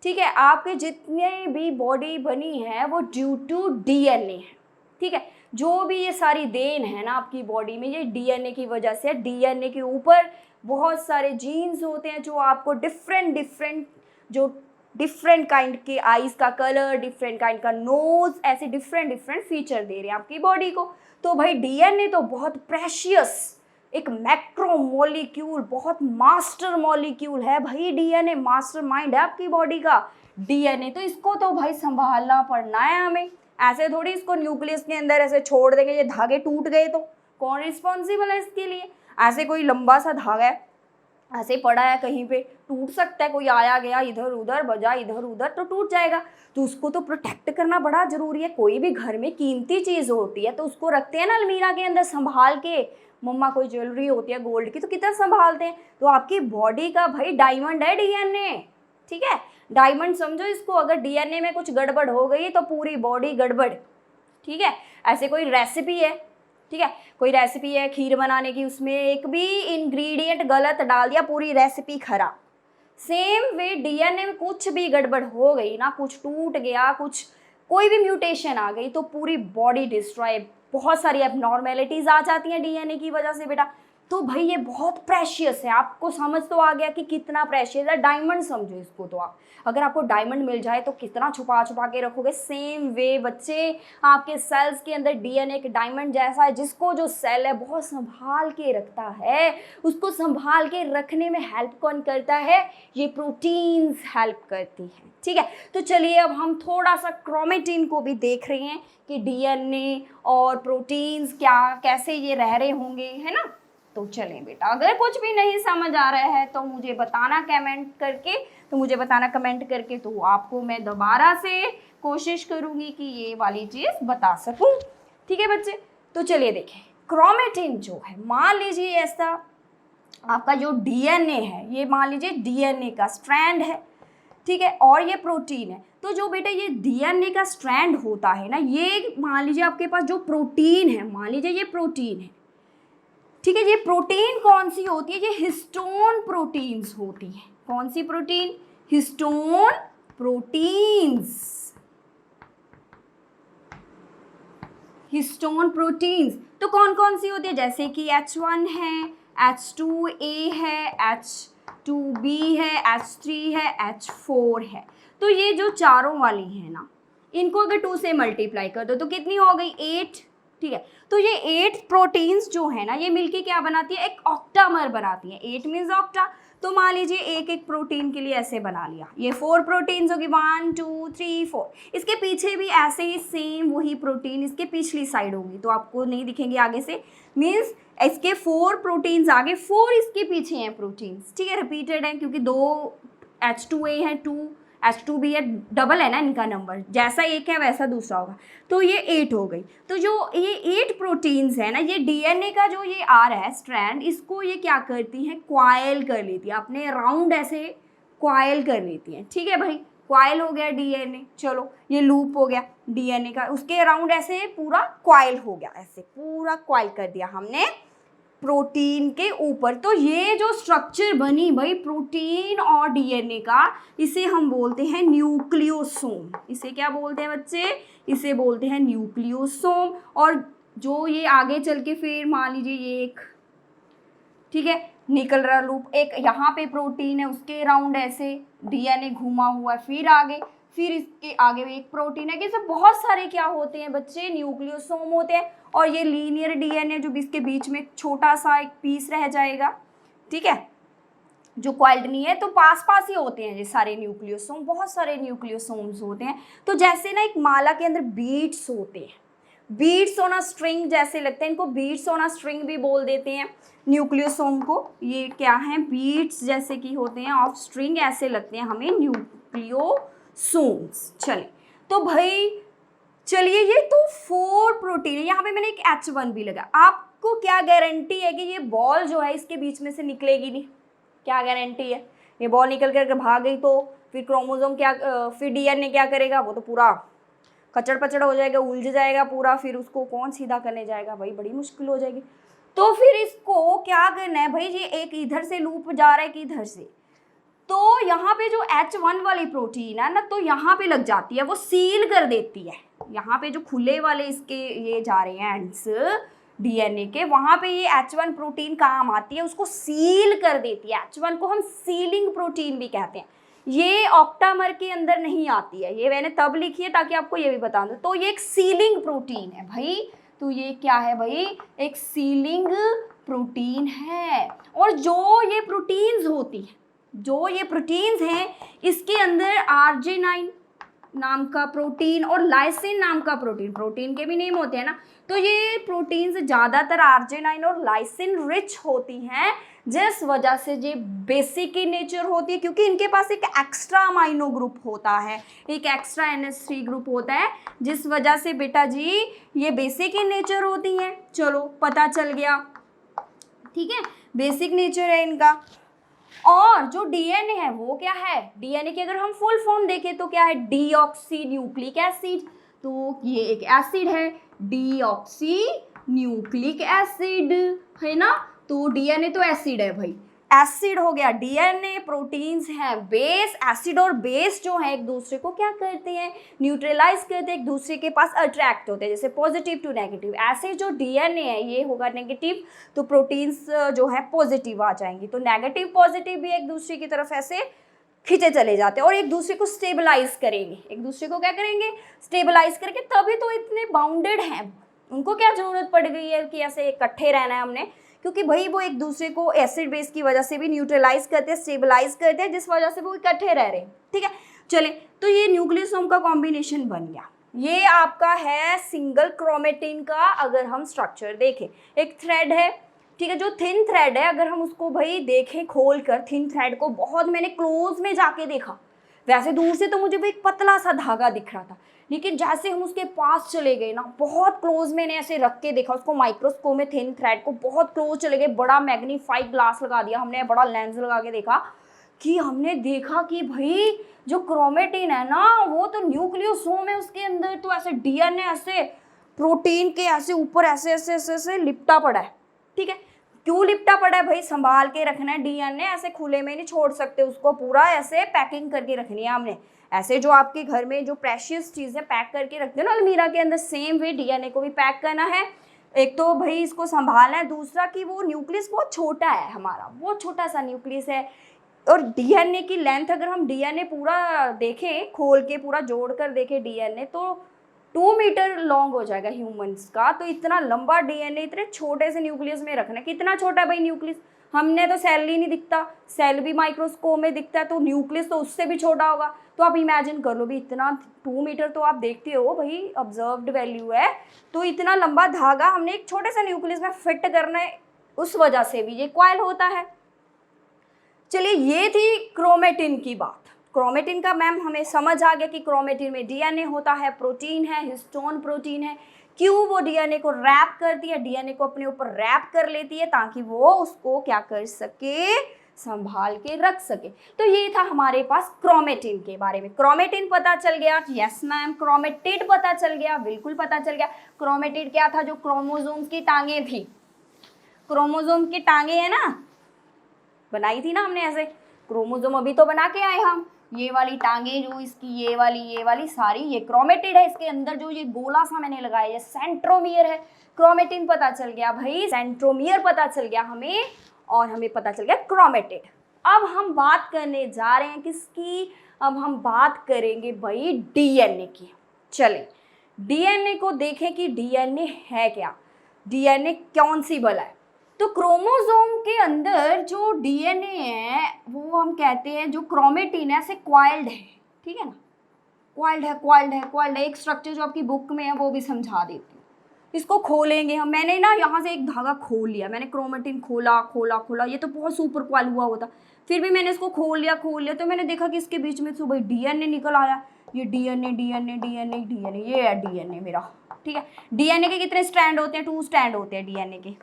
ठीक है, आपके जितने भी बॉडी बनी है वो ड्यू टू डीएनए है। ठीक है, जो भी ये सारी देन है ना आपकी बॉडी में, ये डीएनए की वजह से है। डीएनए के ऊपर बहुत सारे जीन्स होते हैं जो आपको डिफरेंट काइंड के आईज का कलर, डिफरेंट काइंड का नोज, ऐसे डिफरेंट फीचर दे रहे हैं आपकी बॉडी को। तो भाई डीएनए तो बहुत प्रेशियस, एक मैक्रो मॉलिक्यूल, बहुत मास्टर मॉलिक्यूल है भाई। डीएनए मास्टर माइंड है आपकी बॉडी का डीएनए। तो इसको तो भाई संभालना पड़ना है हमें। ऐसे थोड़ी इसको न्यूक्लियस के अंदर ऐसे छोड़ देंगे, ये धागे टूट गए तो कौन रिस्पॉन्सिबल है इसके लिए। ऐसे कोई लंबा सा धागा है, ऐसे पड़ा है कहीं पे, टूट सकता है, कोई आया गया इधर उधर बजा इधर उधर तो टूट जाएगा। तो उसको तो प्रोटेक्ट करना बड़ा ज़रूरी है। कोई भी घर में कीमती चीज़ होती है तो उसको रखते हैं ना अलमीरा के अंदर संभाल के। मम्मा कोई ज्वेलरी होती है गोल्ड की तो कितना संभालते हैं। तो आपकी बॉडी का भाई डायमंड है डीएनए। ठीक है, डायमंड समझो इसको। अगर डीएनए में कुछ गड़बड़ हो गई तो पूरी बॉडी गड़बड़। ठीक है, ऐसे कोई रेसिपी है, ठीक है, कोई रेसिपी है खीर बनाने की, उसमें एक भी इंग्रेडिएंट गलत डाल दिया, पूरी रेसिपी खराब। सेम वे डीएनए में कुछ भी गड़बड़ हो गई ना, कुछ टूट गया, कुछ कोई भी म्यूटेशन आ गई तो पूरी बॉडी डिस्ट्रॉय। बहुत सारी एबनॉर्मेलिटीज आ जाती हैं डीएनए की वजह से बेटा। तो भाई ये बहुत प्रेशियस है। आपको समझ तो आ गया कि कितना प्रेशियस है। डायमंड समझो इसको। तो आप अगर आपको डायमंड मिल जाए तो कितना छुपा छुपा के रखोगे। सेम वे बच्चे, आपके सेल्स के अंदर डीएनए एक डायमंड जैसा है, जिसको जो सेल है बहुत संभाल के रखता है। उसको संभाल के रखने में हेल्प कौन करता है, ये प्रोटीन्स हेल्प करती हैं। ठीक है, तो चलिए अब हम थोड़ा सा क्रोमेटिन को भी देख रहे हैं कि डीएनए और प्रोटीन्स क्या कैसे ये रह रहे होंगे, है ना। तो चलें बेटा, अगर कुछ भी नहीं समझ आ रहा है तो मुझे बताना कमेंट करके, तो आपको मैं दोबारा से कोशिश करूँगी कि ये वाली चीज़ बता सकूँ। ठीक है बच्चे, तो चलिए देखें क्रोमेटिन जो है, मान लीजिए ऐसा आपका जो डीएनए है, ये मान लीजिए डीएनए का स्ट्रैंड है, ठीक है, और ये प्रोटीन है। तो जो बेटा ये डीएनए का स्ट्रैंड होता है ना, ये मान लीजिए आपके पास जो प्रोटीन है, मान लीजिए ये प्रोटीन है, ठीक है। ये प्रोटीन कौन सी होती है, ये हिस्टोन प्रोटीन्स होती हैं। कौन सी protein, histone proteins. Histone proteins तो कौन कौन सी होती है, जैसे कि H1 है, H2A है, H2B है, H3 है, H4 है। तो ये जो चारों वाली है ना, इनको अगर 2 से मल्टीप्लाई कर दो तो कितनी हो गई 8, ठीक है। तो ये 8 प्रोटीन्स जो है ना ये मिलके क्या बनाती है, एक ऑक्टामर बनाती है। 8 मीन्स ऑक्टा। तो मान लीजिए एक एक प्रोटीन के लिए ऐसे बना लिया, ये 4 प्रोटीन्स होगी, 1 2 3 4। इसके पीछे भी ऐसे ही सेम वही प्रोटीन इसके पिछली साइड होगी, तो आपको नहीं दिखेंगे आगे से, मीन्स इसके 4 प्रोटीन्स आगे, 4 इसके पीछे हैं प्रोटीन्स, ठीक है। रिपीटेड है क्योंकि 2 H2A है, 2 H2B है, डबल है ना इनका नंबर, जैसा एक है वैसा दूसरा होगा, तो ये 8 हो गई। तो जो ये 8 प्रोटीन्स है ना, ये डीएनए का जो ये आ रहा है स्ट्रैंड, इसको ये क्या करती हैं, क्वाइल कर लेती है, अपने राउंड ऐसे क्वाइल कर लेती हैं, ठीक है भाई। क्वाइल हो गया डीएनए, चलो ये लूप हो गया डीएनए का, उसके अराउंड ऐसे पूरा क्वाइल हो गया, ऐसे पूरा क्वाइल कर दिया हमने प्रोटीन के ऊपर। तो ये जो स्ट्रक्चर बनी भाई प्रोटीन और डीएनए का, इसे हम बोलते हैं न्यूक्लियोसोम। इसे क्या बोलते हैं बच्चे, इसे बोलते हैं न्यूक्लियोसोम। और जो ये आगे चल के फिर मान लीजिए ये एक, ठीक है, निकल रहा लूप, एक यहाँ पे प्रोटीन है उसके अराउंड ऐसे डीएनए घुमा हुआ है, फिर आगे, फिर इसके आगे भी एक प्रोटीन है, कि सब बहुत सारे क्या होते हैं बच्चे, न्यूक्लियोसोम होते हैं। और ये लीनियर डीएनए जो इसके बीच में छोटा सा एक पीस रह जाएगा, ठीक है, जो क्वाइल्ड नहीं है, तो पास पास ही होते हैं ये सारे न्यूक्लियोसोम, बहुत सारे न्यूक्लियोसोम्स होते हैं। तो जैसे ना एक माला के अंदर बीट्स होते हैं, बीट्स ऑन अ स्ट्रिंग जैसे लगते हैं, इनको बीट्स ऑन अ स्ट्रिंग भी बोल देते हैं न्यूक्लियोसोम को। ये क्या है, बीट्स जैसे कि होते हैं ऑफ स्ट्रिंग, ऐसे लगते हैं हमें न्यूक्लियोसोम्स। चलिए तो भाई चलिए, ये तो 4 प्रोटीन है, यहाँ पे मैंने एक H1 भी लगा। आपको क्या गारंटी है कि ये बॉल जो है इसके बीच में से निकलेगी नहीं, क्या गारंटी है, ये बॉल निकल कर भाग गई तो फिर क्रोमोसोम क्या, फिर डीएनए क्या करेगा, वो तो पूरा कचड़ पचड़ हो जाएगा, उलझ जाएगा पूरा, फिर उसको कौन सीधा करने जाएगा भाई, बड़ी मुश्किल हो जाएगी। तो फिर इसको क्या करना है भाई, ये एक इधर से लूप जा रहा है कि इधर से, तो यहाँ पे जो H1 वाली प्रोटीन है ना, तो यहाँ पे लग जाती है, वो सील कर देती है। यहाँ पे जो खुले वाले इसके ये जा रहे हैं एंड्स डीएनए के, वहाँ पे ये H1 प्रोटीन काम आती है, उसको सील कर देती है। H1 को हम सीलिंग प्रोटीन भी कहते हैं। ये ऑक्टामर के अंदर नहीं आती है, ये मैंने तब लिखी है ताकि आपको ये भी बता दूं। तो ये एक सीलिंग प्रोटीन है भाई, तो ये क्या है भाई, एक सीलिंग प्रोटीन है। और जो ये प्रोटीन्स होती है, जो ये प्रोटीन्स हैं, इसके अंदर आर्जिनाइन नाम का प्रोटीन और लाइसिन नाम का प्रोटीन, प्रोटीन के भी नेम होते हैं ना, तो ये प्रोटीन्स ज़्यादातर आर्जिनाइन और लाइसिन रिच होती हैं, जिस वजह से ये बेसिक इन नेचर होती है, क्योंकि इनके पास एक एक्स्ट्रा अमाइनो ग्रुप होता है, एक एक्स्ट्रा NH3 ग्रुप होता है, जिस वजह से बेटा जी ये बेसिक इन नेचर होती हैं। चलो पता चल गया, ठीक है, बेसिक नेचर है इनका। और जो डीएनए है वो क्या है, डीएनए की अगर हम फुल फॉर्म देखें तो क्या है, डीऑक्सी न्यूक्लिक एसिड। तो ये एक एसिड है, डीऑक्सी न्यूक्लिक एसिड, है ना। तो डीएनए तो एसिड है भाई, एसिड हो गया। डीएनए प्रोटीन्स हैं बेस, एसिड और बेस जो है एक दूसरे को क्या करते हैं, न्यूट्रलाइज करते हैं, एक दूसरे के पास अट्रैक्ट होते हैं, जैसे पॉजिटिव टू नेगेटिव। ऐसे जो डीएनए है ये होगा नेगेटिव, तो प्रोटीन्स जो है पॉजिटिव आ जाएंगी, तो नेगेटिव पॉजिटिव भी एक दूसरे की तरफ ऐसे खींचे चले जाते हैं और एक दूसरे को स्टेबलाइज करेंगे। एक दूसरे को क्या करेंगे, स्टेबलाइज करके, तभी तो इतने बाउंडेड हैं। उनको क्या जरूरत पड़ गई है कि ऐसे इकट्ठे रहना है हमने, क्योंकि भाई वो एक दूसरे को एसिड बेस की वजह से भी न्यूट्रलाइज करते हैं, स्टेबलाइज करते हैं, जिस वजह से वो इकट्ठे रह रहे हैं, ठीक है। चले तो ये न्यूक्लियोसोम का कॉम्बिनेशन बन गया। ये आपका है सिंगल क्रोमेटिन का, अगर हम स्ट्रक्चर देखें, एक थ्रेड है, ठीक है, जो थिन थ्रेड है, अगर हम उसको भाई देखें खोल कर, थिन थ्रेड को बहुत मैंने क्लोज में जाके देखा, वैसे दूर से तो मुझे भी एक पतला सा धागा दिख रहा था, लेकिन जैसे हम उसके पास चले गए ना, बहुत क्लोज मैंने ऐसे रख के देखा उसको माइक्रोस्कोप में, थिन थ्रेड को बहुत क्लोज चले गए, बड़ा मैग्नीफाइड ग्लास लगा दिया हमने, बड़ा लेंस लगा के देखा, कि हमने देखा कि भाई जो क्रोमेटिन है ना, वो तो न्यूक्लियोसोम है उसके अंदर, तो ऐसे डीएनए ऐसे प्रोटीन के ऐसे ऊपर ऐसे ऐसे ऐसे ऐसे लिपटा पड़ा है, ठीक है। क्यों लिपटा पड़ा है भाई, संभाल के रखना है डीएनए, ऐसे खुले में नहीं छोड़ सकते उसको, पूरा ऐसे पैकिंग करके रखनी है हमने। ऐसे जो आपके घर में जो प्रेशियस चीज़ें पैक करके रखते हैं ना अलमीरा के अंदर, सेम वे डीएनए को भी पैक करना है। एक तो भाई इसको संभालना है, दूसरा कि वो न्यूक्लियस बहुत छोटा है हमारा, बहुत छोटा सा न्यूक्लियस है, और डीएनए की लेंथ अगर हम डीएनए पूरा देखें, खोल के पूरा जोड़ कर देखें डीएनए, तो 2 मीटर लॉन्ग हो जाएगा ह्यूमंस का। तो इतना लंबा डीएनए इतने छोटे से न्यूक्लियस में रखना है। कितना छोटा है भाई न्यूक्लियस, हमने तो सेल ही नहीं दिखता, सेल भी माइक्रोस्कोप में दिखता है, तो न्यूक्लियस तो उससे भी छोटा होगा। तो आप इमेजिन कर लो भी, इतना 2 मीटर तो आप देखते हो भाई, ऑब्जर्व्ड वैल्यू है। तो इतना लंबा धागा हमने एक छोटे से न्यूक्लियस में फिट करना है, उस वजह से भी ये कॉइल होता है। चलिए, ये थी क्रोमेटिन की बात। क्रोमेटिन का मैम हमें समझ आ गया कि क्रोमेटिन में डीएनए होता है, प्रोटीन है, हिस्टोन प्रोटीन है। क्यों वो डीएनए को रैप करती है, डीएनए को अपने ऊपर रैप कर लेती है, ताकि वो उसको क्या कर सके, संभाल के रख सके। तो ये था हमारे पास क्रोमेटिन के बारे में। क्रोमेटिन पता चल गया, यस मैम। क्रोमेटिड पता चल गया, बिल्कुल पता चल गया। क्रोमेटिड क्या था, जो क्रोमोसोम्स की टांगें थी, क्रोमोसोम की टांगें है ना, बनाई थी ना हमने ऐसे, क्रोमोसोम अभी तो बना के आए हम। ये वाली टांगे जो इसकी, ये वाली सारी, ये क्रोमेटिड है। इसके अंदर जो ये गोला सा मैंने लगाया, ये सेंट्रोमियर है। क्रोमेटिन पता चल गया भाई, सेंट्रोमियर पता चल गया हमें, और हमें पता चल गया क्रोमेटिड। अब हम बात करने जा रहे हैं किसकी, अब हम बात करेंगे भाई डीएनए की। चले डीएनए को देखें कि डीएनए है क्या, डीएनए कौन सी बला है। तो क्रोमोसोम के अंदर जो डीएनए है वो हम कहते हैं, जो क्रोमेटिन है ऐसे क्वाइल्ड है, ठीक है ना, क्वाइल्ड है। एक स्ट्रक्चर जो आपकी बुक में है वो भी समझा देती हूँ। इसको खोलेंगे हम, मैंने ना यहाँ से एक धागा खोल लिया, मैंने क्रोमेटिन खोला, ये तो बहुत सुपर क्वाइल हुआ होता, फिर भी मैंने इसको खोल लिया, तो मैंने देखा कि इसके बीच में से भाई डीएनए निकल आया। ये डीएनए, ये है डीएनए मेरा, ठीक है। डीएनए के कितने स्ट्रैंड होते हैं, 2 स्ट्रैंड होते हैं डीएनए के।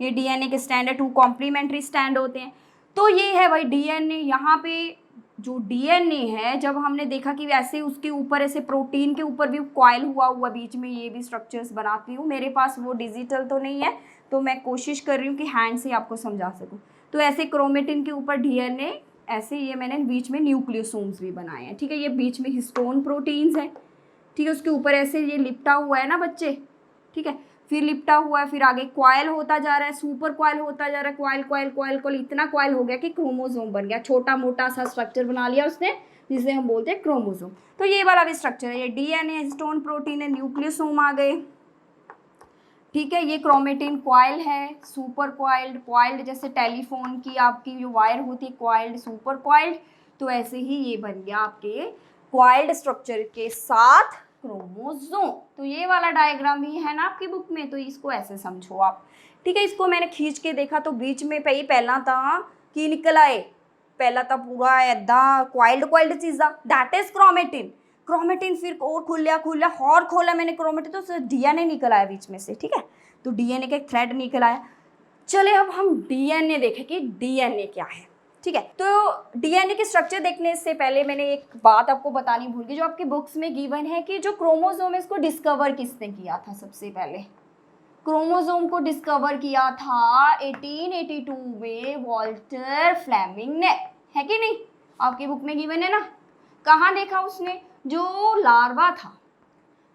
ये डीएनए के स्टैंड है, 2 कॉम्प्लीमेंट्री स्टैंड होते हैं। तो ये है भाई डीएनए। यहाँ पे जो डीएनए है, जब हमने देखा कि वैसे उसके ऊपर ऐसे प्रोटीन के ऊपर भी कॉइल हुआ बीच में, ये भी स्ट्रक्चर्स बनाती हूँ। मेरे पास वो डिजिटल तो नहीं है, तो मैं कोशिश कर रही हूँ कि हैंड से आपको समझा सकूँ। तो ऐसे क्रोमेटिन के ऊपर डीएनए, ऐसे ये मैंने बीच में न्यूक्लियोसोम्स भी बनाए हैं, ठीक है। ये बीच में हिस्टोन प्रोटीन्स हैं, ठीक है। उसके ऊपर ऐसे ये लिपटा हुआ है ना बच्चे, ठीक है। फिर लिपटा हुआ है, फिर आगे क्वाइल होता जा रहा है, सुपर क्वाइल होता जा रहा है, क्वाइल, इतना क्वाइल हो गया कि क्रोमोसोम बन गया। छोटा मोटा सा स्ट्रक्चर बना लिया उसने, जिसे हम बोलते हैं क्रोमोसोम। तो ये वाला भी स्ट्रक्चर है, ये डीएनए, हिस्टोन प्रोटीन है, न्यूक्लियोसोम आ गए, ठीक है। ये क्रोमेटिन क्वाइल है, सुपर क्वाइल्ड जैसे टेलीफोन की आपकी जो वायर होती है, क्वाइल्ड, सुपर क्वाइल्ड। तो ऐसे ही ये बन गया आपके क्वाइल्ड स्ट्रक्चर के साथ क्रोमोसोम। तो ये वाला डायग्राम भी है ना आपकी बुक में, तो इसको ऐसे समझो आप, ठीक है। इसको मैंने खींच के देखा तो बीच में पहला था की निकल आए, पहला था पूरा ऐदा क्वाइल्ड चीज़ा, दैट इज क्रोमेटिन। फिर और खोला मैंने क्रोमेटिन, तो डीएनए निकल आया बीच में से, ठीक है। तो डीएनए का एक थ्रेड निकल आया। चले अब हम डीएनए देखें कि डीएनए क्या है, ठीक है। तो डीएनए की स्ट्रक्चर देखने से पहले मैंने एक बात आपको बतानी भूल गई, जो आपकी बुक्स में गिवन है कि जो क्रोमोसोम है इसको डिस्कवर किसने किया था। सबसे पहले क्रोमोसोम को डिस्कवर किया था 1882 में वॉल्टर फ्लेमिंग ने, है कि नहीं, आपकी बुक में गिवन है ना। कहाँ देखा उसने, जो लार्वा था,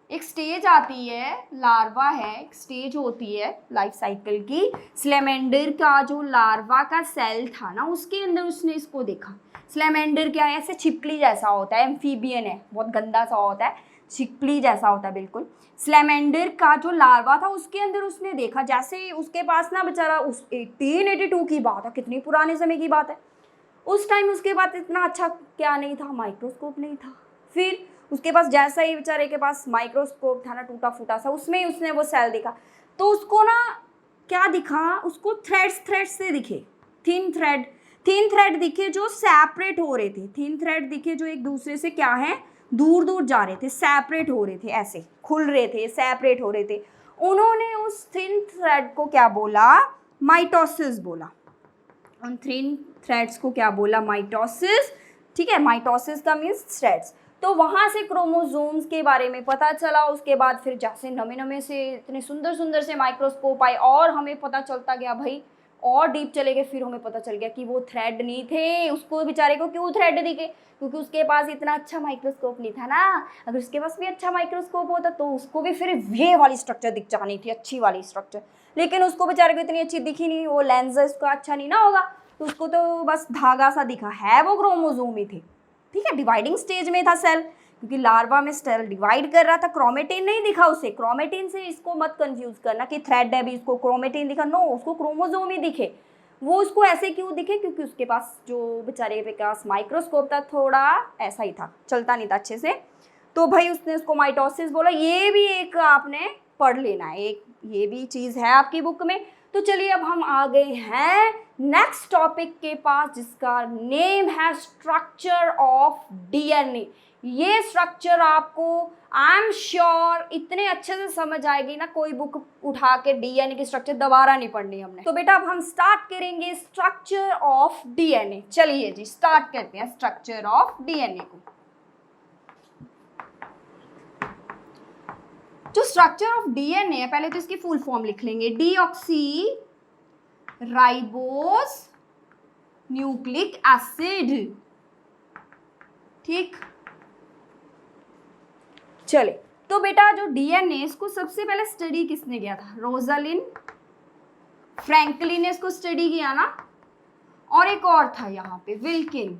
एक स्टेज आती है, लार्वा है, एक स्टेज होती है लाइफ साइकिल की, स्लेमेंडर का जो लार्वा का सेल था ना, उसके अंदर उसने इसको देखा। स्लेमेंडर क्या है, ऐसे छिपकली जैसा होता है, एम्फीबियन है, बहुत गंदा सा होता है, छिपकली जैसा होता है बिल्कुल। स्लेमेंडर का जो लार्वा था उसके अंदर उसने देखा, जैसे उसके पास ना बेचारा, उस 1882 की बात है, कितनी पुराने समय की बात है, उस टाइम उसके पास इतना अच्छा क्या नहीं था, माइक्रोस्कोप नहीं था। फिर उसके पास जैसा ही बेचारे के पास माइक्रोस्कोप था ना, टूटा फूटा सा, उसमें उसने वो सेल देखा। तो उसको ना क्या दिखा, उसको थ्रेड्स से दिखे, थिन थ्रेड दिखे जो सेपरेट हो रहे थे, थिन थ्रेड दिखे जो एक दूसरे से क्या है, दूर जा रहे थे, सेपरेट हो रहे थे, ऐसे खुल रहे थे, सेपरेट हो रहे थे। उन्होंने उस थिन थ्रेड को क्या बोला, माइटोसिस बोला। उन थिन थ्रेड्स को क्या बोला, माइटोसिस, ठीक है। माइटोसिस का मीन्स थ्रेड्स। तो वहाँ से क्रोमोसोम्स के बारे में पता चला। उसके बाद फिर जैसे नमे से इतने सुंदर से माइक्रोस्कोप आए और हमें पता चलता गया भाई, और डीप चले गए, फिर हमें पता चल गया कि वो थ्रेड नहीं थे। उसको बेचारे को क्यों थ्रेड दिखे, क्योंकि उसके पास इतना अच्छा माइक्रोस्कोप नहीं था ना। अगर उसके पास भी अच्छा माइक्रोस्कोप होता तो उसको भी फिर ये वाली स्ट्रक्चर दिख जानी थी, अच्छी वाली स्ट्रक्चर, लेकिन उसको बेचारे को इतनी अच्छी दिखी नहीं, वो लेंस उसका अच्छा नहीं ना होगा, तो उसको तो बस धागा सा दिखा है, वो क्रोमोसोम ही थे। ठीक है, डिवाइडिंग स्टेज में था सेल, क्योंकि लार्वा में सेल डिवाइड कर रहा था, क्रोमेटिन नहीं दिखा उसे। क्रोमेटिन से इसको मत कंफ्यूज करना कि थ्रेड है भी इसको क्रोमेटिन दिखा, नो, उसको क्रोमोसोम ही दिखे। वो उसको ऐसे क्यों दिखे? क्योंकि उसके पास जो बेचारे के पास माइक्रोस्कोप था, थोड़ा ऐसा ही था, चलता नहीं था अच्छे से, तो भाई उसने उसको माइटोसिस बोला। ये भी एक आपने पढ़ लेना है, एक ये भी चीज़ है आपकी बुक में। तो चलिए अब हम आ गए हैं नेक्स्ट टॉपिक के पास, जिसका नेम है स्ट्रक्चर ऑफ डीएनए। ये स्ट्रक्चर आपको आई एम श्योर इतने अच्छे से समझ आएगी ना, कोई बुक उठा के डीएनए की स्ट्रक्चर दोबारा नहीं पढ़नी हमने। तो बेटा अब हम स्टार्ट करेंगे स्ट्रक्चर ऑफ डीएनए। चलिए जी स्टार्ट करते हैं स्ट्रक्चर ऑफ डीएनए को। जो स्ट्रक्चर ऑफ डीएनए है, पहले तो इसकी फुल फॉर्म लिख लेंगे, डीऑक्सी राइबोस न्यूक्लिक एसिड। ठीक, चले तो बेटा जो डीएनए इसको सबसे पहले स्टडी किसने किया था? रोजालिन फ्रैंकलिन ने इसको स्टडी किया ना, और एक और था यहाँ पे विल्किन,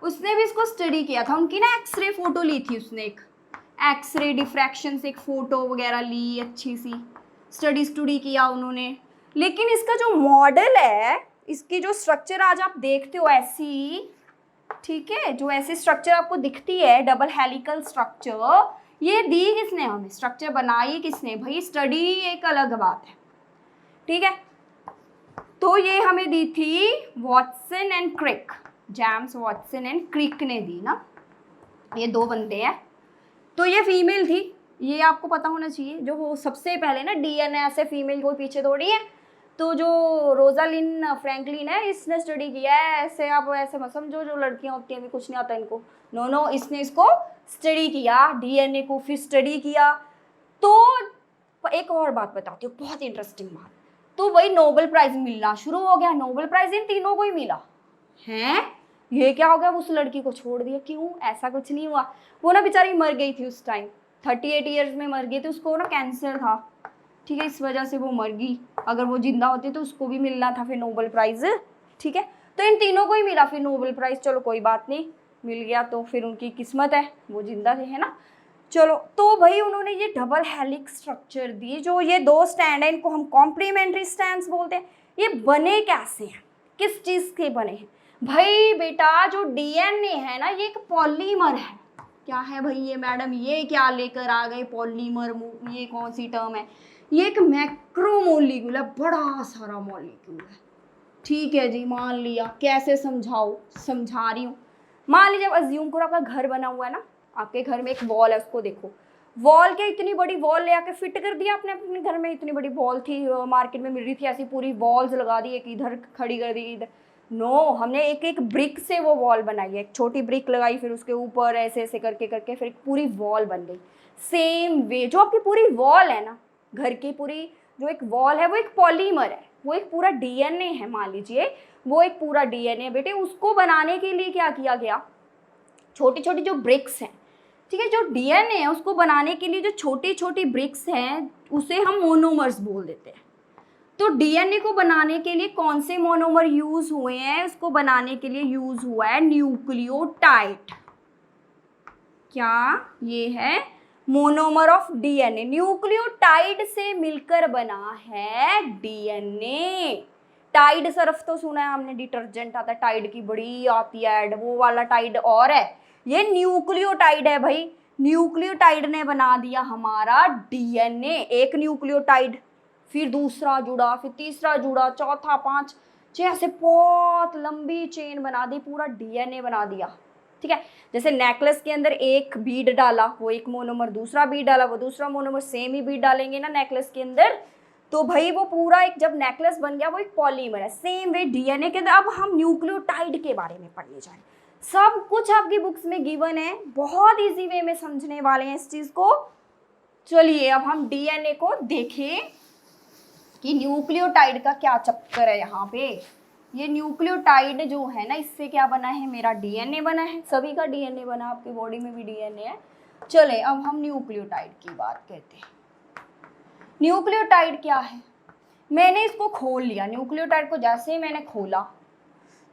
उसने भी इसको स्टडी किया था। उनकी ना एक्सरे फोटो ली थी उसने, एक एक्सरे डिफ्रैक्शन से एक फोटो वगैरह ली, अच्छी सी स्टडी किया उन्होंने। लेकिन इसका जो मॉडल है, इसकी जो स्ट्रक्चर आज आप देखते हो ऐसी, ठीक है, जो ऐसी स्ट्रक्चर आपको दिखती है डबल हेलिकल स्ट्रक्चर, ये दी किसने हमें? स्ट्रक्चर बनाई किसने? भाई स्टडी एक अलग बात है, ठीक है। तो ये हमें दी थी Watson and Crick, James Watson and Crick ने दी ना, ये दो बंदे हैं। तो ये फीमेल थी, ये आपको पता होना चाहिए। जो वो सबसे पहले ना डीएनए ऐसे फीमेल कोई पीछे थोड़ी है। तो जो रोजालिन फ्रैंकलिन है, इसने स्टडी किया है ऐसे। आप ऐसे मत समझो जो लड़कियां होती हैं भी कुछ नहीं आता इनको, नो नो, इसने इसको स्टडी किया डीएनए को, फिर स्टडी किया। तो एक और बात बताती हूँ, बहुत इंटरेस्टिंग बात। तो वही नोबेल प्राइज मिलना शुरू हो गया, नोबेल प्राइज इन तीनों को ही मिला है। ये क्या हो गया? उस लड़की को छोड़ दिया, क्यों? ऐसा कुछ नहीं हुआ, वो ना बेचारी मर गई थी उस टाइम, 38 ईयर्स में मर गई थी, उसको ना कैंसर था, ठीक है, इस वजह से वो मर गई। अगर वो जिंदा होती तो उसको भी मिलना था फिर नोबेल प्राइज, ठीक है। तो इन तीनों को ही मिला फिर नोबेल प्राइज, चलो कोई बात नहीं, मिल गया तो फिर उनकी किस्मत है, वो जिंदा थे, है ना। चलो तो भाई उन्होंने ये डबल हेलिक्स स्ट्रक्चर दी। जो ये दो स्टैंड है, इनको हम कॉम्प्लीमेंट्री स्टैंड्स बोलते हैं। ये बने कैसे हैं, किस चीज़ के बने हैं? भाई बेटा जो डीएनए है ना, ये एक पॉलीमर है। क्या है भाई ये मैडम, ये क्या लेकर आ गए पॉलीमर, ये कौन सी टर्म है? ये एक मैक्रोमोलिक्यूल है, बड़ा सारा मॉलिक्यूल है, ठीक है जी। मान लिया, कैसे समझाओ, समझा रही हूँ। मान लीजिए अज्यूम करो आपका घर बना हुआ है ना, आपके घर में एक वॉल है, उसको देखो, वॉल के इतनी बड़ी वॉल ले आके फिट कर दिया आपने अपने घर में। इतनी बड़ी वॉल थी, मार्केट में मिल रही थी ऐसी, पूरी वॉल्स लगा दी, एक इधर खड़ी कर दी इधर, नो, हमने एक एक ब्रिक से वो वॉल बनाई है। एक छोटी ब्रिक लगाई, फिर उसके ऊपर ऐसे ऐसे करके करके फिर पूरी वॉल बन गई। सेम वे जो आपकी पूरी वॉल है ना, घर की पूरी जो एक वॉल है, वो एक पॉलीमर है, वो एक पूरा डीएनए है। मान लीजिए वो एक पूरा डीएनए बेटे, उसको बनाने के लिए क्या किया गया? छोटी छोटी जो ब्रिक्स हैं, ठीक है, जो डीएनए है उसको बनाने के लिए जो छोटी छोटी ब्रिक्स हैं, उसे हम मोनोमर्स बोल देते हैं। तो डीएनए को बनाने के लिए कौन से मोनोमर यूज हुए हैं? उसको बनाने के लिए यूज हुआ है न्यूक्लियोटाइड। क्या ये है? मोनोमर ऑफ डीएनए, न्यूक्लियोटाइड से मिलकर बना है डीएनए। टाइड सर्फ तो सुना है हमने, डिटर्जेंट आता है टाइड की, बड़ी आती है ऐड, वो वाला टाइड और है, ये न्यूक्लियोटाइड है भाई। न्यूक्लियोटाइड ने बना दिया हमारा डीएनए। एक न्यूक्लियोटाइड, फिर दूसरा जुड़ा, फिर तीसरा जुड़ा, चौथा, 5, 6, ऐसे बहुत लंबी चेन बना दी, पूरा डीएनए बना दिया, ठीक है। जैसे नेकलेस के अंदर एक बीड डाला, वो एक मोनोमर, दूसरा बीड डाला, वो दूसरा मोनोमर, सेम ही बीड डालेंगे ना नेकलेस के अंदर, तो भाई वो पूरा एक जब नेकलेस बन गया वो एक पॉलीमर है। सेम वे डीएनए के अंदर अब हम न्यूक्लियोटाइड के बारे में पढ़ने जा रहे हैं। सब कुछ आपकी बुक्स में गिवन है, बहुत इजी वे में समझने वाले हैं इस चीज़ को। चलिए अब हम डीएनए को देखें कि न्यूक्लियोटाइड का क्या चक्कर है यहाँ पे। ये न्यूक्लियोटाइड जो है ना, इससे क्या बना है? मेरा डीएनए बना है, सभी का डीएनए बना, आपकी बॉडी में भी डीएनए है। चले अब हम न्यूक्लियोटाइड की बात करते हैं। न्यूक्लियोटाइड क्या है? मैंने इसको खोल लिया, न्यूक्लियोटाइड को जैसे ही मैंने खोला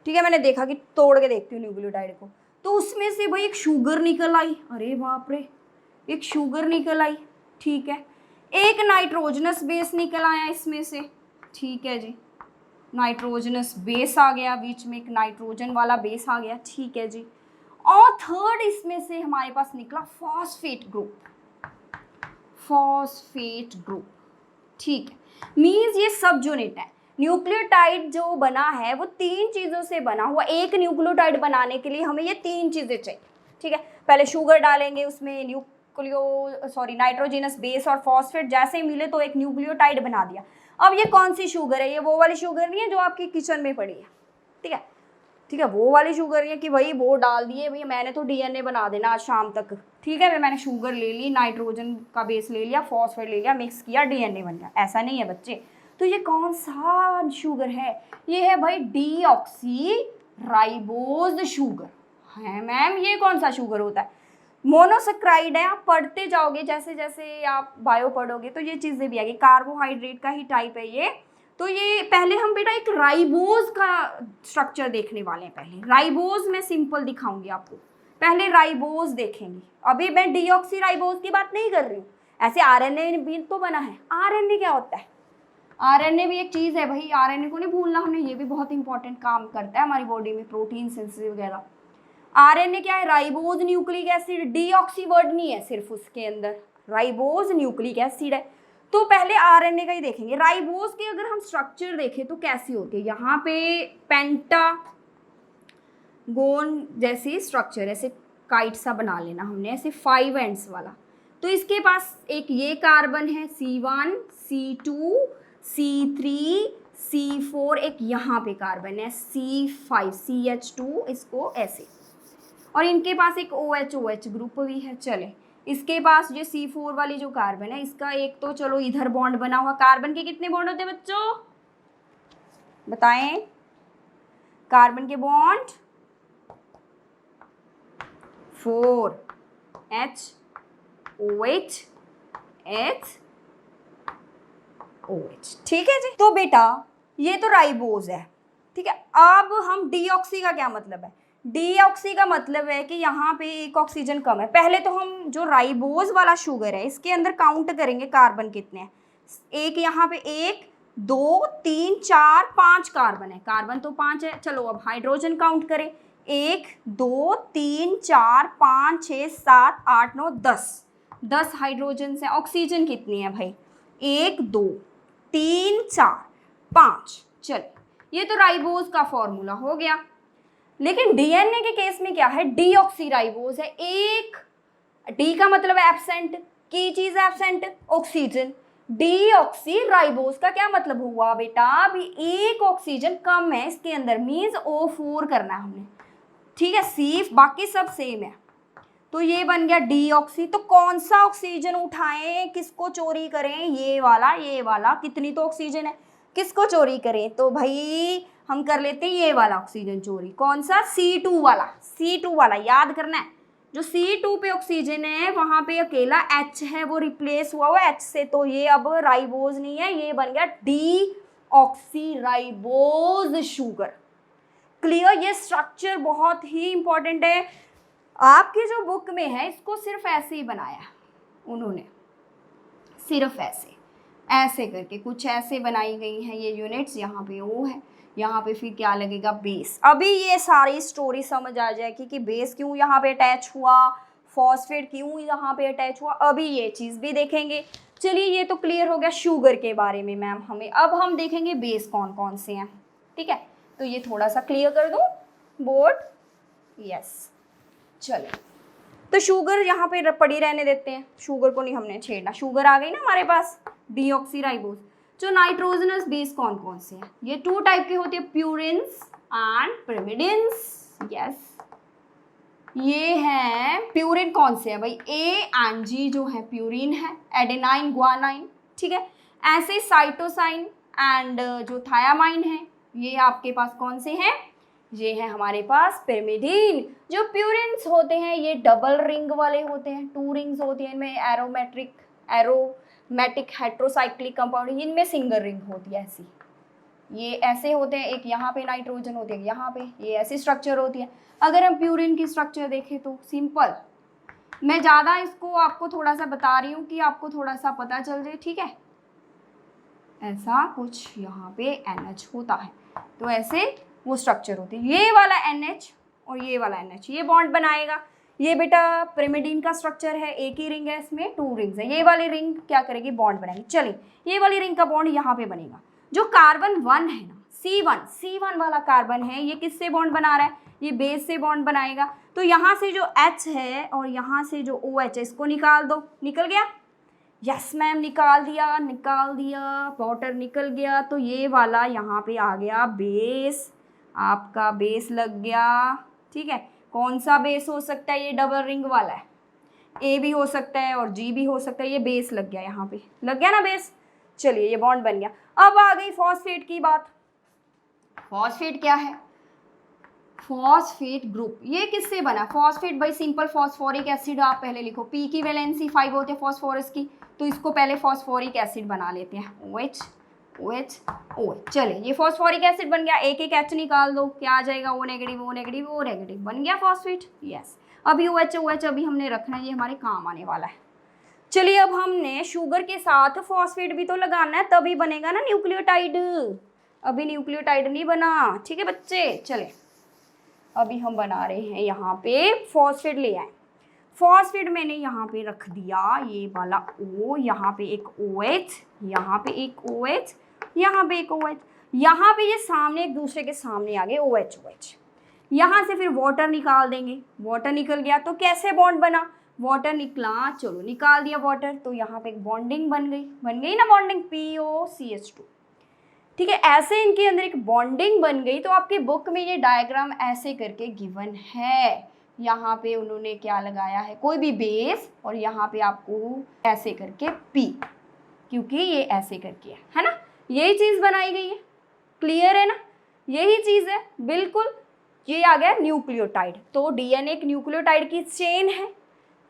ठीक है, मैंने देखा कि तोड़ के देखती हूँ न्यूक्लियोटाइड को, तो उसमें से भाई एक शुगर निकल आई, अरे बाप रे, एक शुगर निकल आई, ठीक है, एक नाइट्रोजनस बेस निकल आया इसमें से, ठीक है जी, नाइट्रोजनस बेस आ गया, बीच में एक नाइट्रोजन वाला बेस आ गया, ठीक है जी, और थर्ड इसमें से हमारे पास निकला फॉस्फेट ग्रुप, फॉस्फेट ग्रुप, ठीक है, मीन्स ये सब यूनिट है। न्यूक्लियोटाइड जो बना है वो 3 चीज़ों से बना हुआ, एक न्यूक्लियोटाइड बनाने के लिए हमें ये 3 चीज़ें चाहिए, ठीक है, पहले शुगर डालेंगे उसमें, नाइट्रोजनस बेस और फॉस्फेट जैसे ही मिले तो एक न्यूक्लियोटाइड बना दिया। अब ये कौन सी शुगर है, ये वो वाली शुगर नहीं है जो आपकी किचन में पड़ी है, ठीक है, ठीक है, वो वाली शुगर नहीं है कि भाई वो डाल दिए, भैया मैंने तो डीएनए बना देना आज शाम तक, ठीक है, मैंने शुगर ले ली, नाइट्रोजन का बेस ले लिया, फॉस्फेट ले लिया, मिक्स किया, डीएनए बन गया, ऐसा नहीं है बच्चे। तो ये कौन सा शुगर है, ये है भाई डीऑक्सी राइबोज शुगर है। मैम ये कौन सा शुगर होता है, मोनोसेक्राइड है, आप पढ़ते जाओगे जैसे जैसे आप बायो पढ़ोगे तो ये चीज़ें भी आएगी, कार्बोहाइड्रेट का ही टाइप है ये। तो ये पहले हम बेटा एक राइबोज का स्ट्रक्चर देखने वाले हैं, पहले राइबोज मैं सिंपल दिखाऊंगी आपको, पहले राइबोज देखेंगे, अभी मैं डीऑक्सी राइबोज की बात नहीं कर रही हूँ, ऐसे आरएनए भी तो बना है। आरएनए क्या होता है, आरएनए भी एक चीज़ है भाई, आरएनए को नहीं भूलना हमने, ये भी बहुत इंपॉर्टेंट काम करता है हमारी बॉडी में, प्रोटीन सिंथेसिस वगैरह। आरएनए क्या है, ribose nucleic acid, deoxy word नहीं है सिर्फ उसके अंदर, राइबोज न्यूक्लिक एसिड है। तो पहले आरएनए का ही देखेंगे। राइबोज के अगर हम स्ट्रक्चर देखें तो कैसी होती है, यहाँ पे पेंटागोन जैसी स्ट्रक्चर, ऐसे काइट सा बना लेना हमने, ऐसे 5 एंड्स वाला। तो इसके पास एक ये कार्बन है C1, C2, C3, C4, एक यहाँ पे कार्बन है C5, CH2, इसको ऐसे, और इनके पास एक OH ग्रुप भी है। चले, इसके पास जो C4 वाली जो कार्बन है, इसका एक तो चलो इधर बॉन्ड बना हुआ, कार्बन के कितने बॉन्ड होते हैं बच्चों बताएं, कार्बन के bond 4, H OH H OH, ठीक है जी। तो बेटा ये तो राइबोज है, ठीक है। अब हम डीऑक्सी का क्या मतलब है, डीऑक्सी का मतलब है कि यहाँ पे एक ऑक्सीजन कम है। पहले तो हम जो राइबोज वाला शुगर है इसके अंदर काउंट करेंगे कार्बन कितने हैं, एक यहाँ पे 1 2 3 4 5 कार्बन है, कार्बन तो 5 है। चलो अब हाइड्रोजन काउंट करें, 1 2 3 4 5 6 7 8 9 10 हाइड्रोजन है। ऑक्सीजन कितनी है भाई, 1 2 3 4 5। चल ये तो राइबोज का फॉर्मूला हो गया। लेकिन डीएनए के केस में क्या है, डीऑक्सी राइबोज है, एक डी का मतलब है एब्सेंट, की चीज है एब्सेंट, ऑक्सीजन। डीऑक्सी राइबोज का क्या मतलब हुआ बेटा, अभी एक ऑक्सीजन कम है इसके अंदर, मींस O4 करना है हमने, ठीक है, सी बाकी सब सेम है। तो ये बन गया डीऑक्सी। तो कौन सा ऑक्सीजन उठाएं, किसको चोरी करें, ये वाला, कितनी तो ऑक्सीजन है, किसको चोरी करें, तो भाई हम कर लेते हैं ये वाला ऑक्सीजन चोरी। कौन सा, C2 वाला याद करना है। जो C2 पे ऑक्सीजन है वहां पे अकेला H है, वो रिप्लेस हुआ H से, तो ये अब राइबोज नहीं है, ये बन गया डीऑक्सी राइबोज शुगर। क्लियर, ये स्ट्रक्चर बहुत ही इंपॉर्टेंट है। आपकी जो बुक में है इसको सिर्फ ऐसे ही बनाया उन्होंने, सिर्फ ऐसे करके कुछ ऐसे बनाई गई हैं ये यूनिट्स। यहाँ पे O है, यहाँ पे फिर क्या लगेगा, बेस। अभी ये सारी स्टोरी समझ आ जाएगी कि बेस क्यों यहाँ पे अटैच हुआ, फॉस्फेट क्यों यहाँ पे अटैच हुआ, अभी ये चीज़ भी देखेंगे। चलिए ये तो क्लियर हो गया शुगर के बारे में मैम हमें। अब हम देखेंगे बेस कौन कौन से हैं, ठीक है। तो ये थोड़ा सा क्लियर कर दूँ बोर्ड, यस। चलो तो शुगर यहाँ पे पड़ी रहने देते हैं, शुगर को नहीं हमने छेड़ना। शुगर आ गई ना हमारे पास, डीऑक्सी राइबोज। जो नाइट्रोजनस बेस कौन कौन से हैं, ये 2 टाइप के होते हैं, प्यूरिन्स एंड पिरिमिडिन्स, यस। ये हैं प्यूरिन, कौन से हैं भाई, A एंड G जो है प्यूरिन है, एडेनाइन ग्वानाइन, ठीक है। ऐसे साइटोसाइन एंड जो थायामाइन है, ये आपके पास कौन से हैं, ये है हमारे पास पिरिमिडीन। जो प्यूरिन्स होते हैं ये डबल रिंग वाले होते हैं, 2 रिंग्स होती हैं इनमें, एरोमेटिक हेट्रोसाइक्लिक कंपाउंड, इनमें सिंगल रिंग होती है ऐसी, ये ऐसे होते हैं, एक यहाँ पे नाइट्रोजन होती है, यहाँ पे, ये ऐसी स्ट्रक्चर होती है। अगर हम प्यूरिन की स्ट्रक्चर देखें तो सिंपल, मैं ज़्यादा इसको आपको थोड़ा सा बता रही हूँ कि आपको थोड़ा सा पता चल जाए, ठीक है। ऐसा कुछ यहाँ पे NH होता है, तो ऐसे वो स्ट्रक्चर होती है। ये वाला NH और ये वाला NH ये बॉन्ड बनाएगा। ये बेटा पिरिमिडीन का स्ट्रक्चर है, एक ही रिंग है, इसमें 2 रिंग्स है। ये वाली रिंग क्या करेगी, बॉन्ड बनाएगी। चलिए, ये वाली रिंग का बॉन्ड यहाँ पे बनेगा। जो कार्बन 1 है ना, C1 वाला कार्बन है, ये किससे बॉन्ड बना रहा है, ये बेस से बॉन्ड बनाएगा। तो यहाँ से जो H है और यहाँ से जो OH है, इसको निकाल दो। निकल गया, यस मैम, निकाल दिया, वाटर निकल गया। तो ये वाला यहाँ पे आ गया बेस, आपका बेस लग गया, ठीक है। कौन सा बेस हो सकता है, ये डबल रिंग वाला है, A भी हो सकता है और G भी हो सकता है। ये बेस लग गया, यहाँ पे लग गया ना बेस। चलिए, ये बॉन्ड बन गया। अब आ गई फॉस्फेट की बात। फॉस्फेट क्या है, फॉस्फेट ग्रुप। ये किससे बना फॉस्फेट, भाई सिंपल फॉस्फोरिक एसिड आप पहले लिखो। P की वैलेंसी 5 होती है फॉस्फोरस की, तो इसको पहले फॉस्फोरिक एसिड बना लेते हैं, OH OH OH। चले, ये फॉस्फोरिक एसिड बन गया। एक H निकाल दो, क्या आ जाएगा, O negative O negative O negative, बन गया फॉस्फेट। यस, अभी OH अभी हमने रखना है, ये हमारे काम आने वाला है। चलिए, अब हमने शुगर के साथ फॉस्फेट भी तो लगाना है, तभी बनेगा ना न्यूक्लियोटाइड। अभी न्यूक्लियोटाइड नहीं बना, ठीक है बच्चे। चले, अभी हम बना रहे हैं यहाँ पे फॉस्फेट ले आए। फॉस्फेट मैंने यहाँ पे रख दिया, ये वाला O, यहाँ पे एक OH, यहाँ पे एक OH, यहाँ पे एक OH, यहाँ पे ये सामने एक दूसरे के सामने आ गए OH OH। यहाँ से फिर वाटर निकाल देंगे। वाटर निकल गया तो कैसे बॉन्ड बना, वाटर निकला, चलो निकाल दिया वाटर, तो यहाँ पे एक बॉन्डिंग बन गई ना बॉन्डिंग, POCH2, ठीक है। ऐसे इनके अंदर एक बॉन्डिंग बन गई। तो आपके बुक में ये डायग्राम ऐसे करके गिवन है। यहाँ पे उन्होंने क्या लगाया है, कोई भी बेस, और यहाँ पे आपको ऐसे करके P, क्योंकि ये ऐसे करके है ना, यही चीज़ बनाई गई है। क्लियर है ना, यही चीज़ है बिल्कुल। ये आ गया न्यूक्लियोटाइड। तो DNA एक न्यूक्लियोटाइड की चेन है,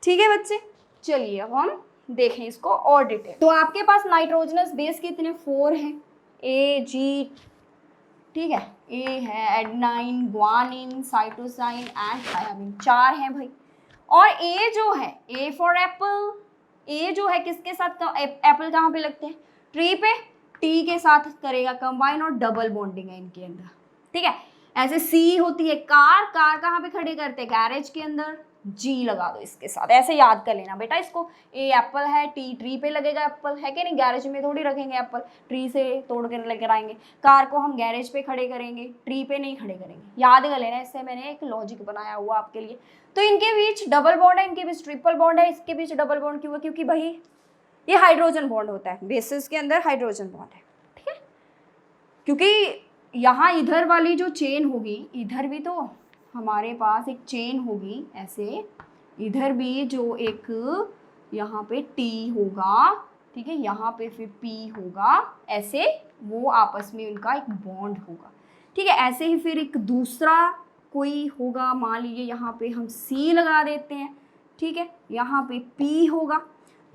ठीक है बच्चे। चलिए, अब हम देखें इसको और डिटेल। तो आपके पास नाइट्रोजनस बेस कितने, 4 हैं, AG, ठीक है। A है adenine, guanine, cytosine and thiamine, 4 हैं भाई। और A जो है, A फॉर एप्पल, A जो है किसके साथ, एप्पल कहाँ पे लगते हैं, ट्री पे, T के साथ करेगा कंबाइन, और डबल बॉन्डिंग है इनके अंदर, ठीक है। ऐसे C होती है कार, कार कहाँ पे खड़े करते हैं, गैरेज के अंदर, G लगा दो इसके साथ, ऐसे याद कर लेना बेटा इसको। A एप्पल है, T ट्री पे लगेगा एप्पल, है कि नहीं, गैरेज में थोड़ी रखेंगे एप्पल, ट्री से तोड़ कर लेकर आएंगे। कार को हम गैरेज पे खड़े करेंगे, ट्री पे नहीं खड़े करेंगे, याद कर लेना। इससे मैंने एक लॉजिक बनाया हुआ आपके लिए। तो इनके बीच डबल बॉन्ड है, इनके बीच ट्रिपल बॉन्ड है। इसके बीच डबल बॉन्ड क्यों है, क्योंकि भाई ये हाइड्रोजन बॉन्ड होता है, बेसिस के अंदर हाइड्रोजन बॉन्ड है, ठीक है। क्योंकि यहाँ इधर वाली जो चेन होगी, इधर भी तो हमारे पास एक चेन होगी ऐसे, इधर भी जो एक यहाँ पे T होगा, ठीक है, यहाँ पे फिर P होगा, ऐसे वो आपस में उनका एक बॉन्ड होगा, ठीक है। ऐसे ही फिर एक दूसरा कोई होगा, मान लीजिए यहाँ पे हम C लगा देते हैं, ठीक है, यहाँ पे P होगा,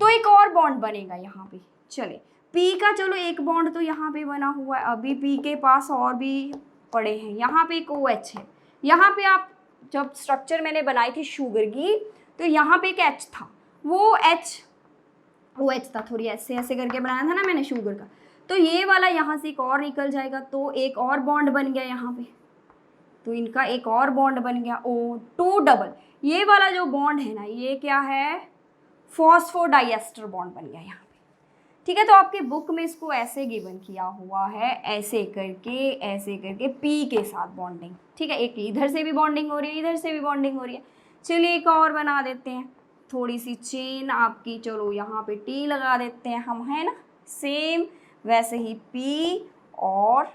तो एक और बॉन्ड बनेगा यहाँ पे। चले, P का चलो एक बॉन्ड तो यहाँ पे बना हुआ है, अभी P के पास और भी पड़े हैं। यहाँ पे एक OH है, यहाँ पे आप जब स्ट्रक्चर मैंने बनाई थी शुगर की, तो यहाँ पे एक H था, वो OH था, थोड़ी ऐसे ऐसे करके बनाया था ना मैंने शुगर का। तो ये वाला यहाँ से एक और निकल जाएगा, तो एक और बॉन्ड बन गया यहाँ पे, तो इनका एक और बॉन्ड बन गया O2 डबल। ये वाला जो बॉन्ड है ना, ये क्या है, फॉस्फोडाइएस्टर बॉन्ड बन गया यहाँ पे, ठीक है। तो आपके बुक में इसको ऐसे गिवन किया हुआ है, ऐसे करके P के साथ बॉन्डिंग, ठीक है। एक इधर से भी बॉन्डिंग हो रही है, इधर से भी बॉन्डिंग हो रही है। चलिए, एक और बना देते हैं, थोड़ी सी चेन आपकी, चलो यहाँ पे T लगा देते हैं हम, है ना, सेम वैसे ही P, और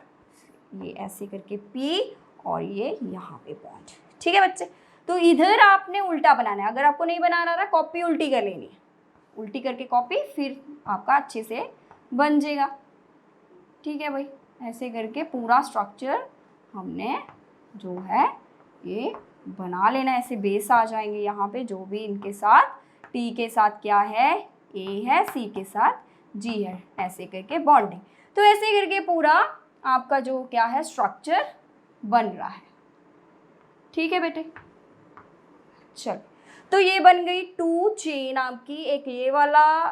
ये ऐसे करके P, और ये यहाँ पे बॉन्ड, ठीक है बच्चे। तो इधर आपने उल्टा बनाना है, अगर आपको नहीं बनाना रहा, कॉपी उल्टी कर लेनी है, उल्टी करके कॉपी, फिर आपका अच्छे से बन जाएगा, ठीक है भाई। ऐसे करके पूरा स्ट्रक्चर हमने जो है ये बना लेना, ऐसे बेस आ जाएंगे यहाँ पे, जो भी इनके साथ, T के साथ क्या है, A है, C के साथ G है, ऐसे करके बॉन्डिंग। तो ऐसे करके पूरा आपका जो क्या है स्ट्रक्चर बन रहा है। ठीक है बेटे, चलो तो ये बन गई 2 चेन आपकी, एक ये वाला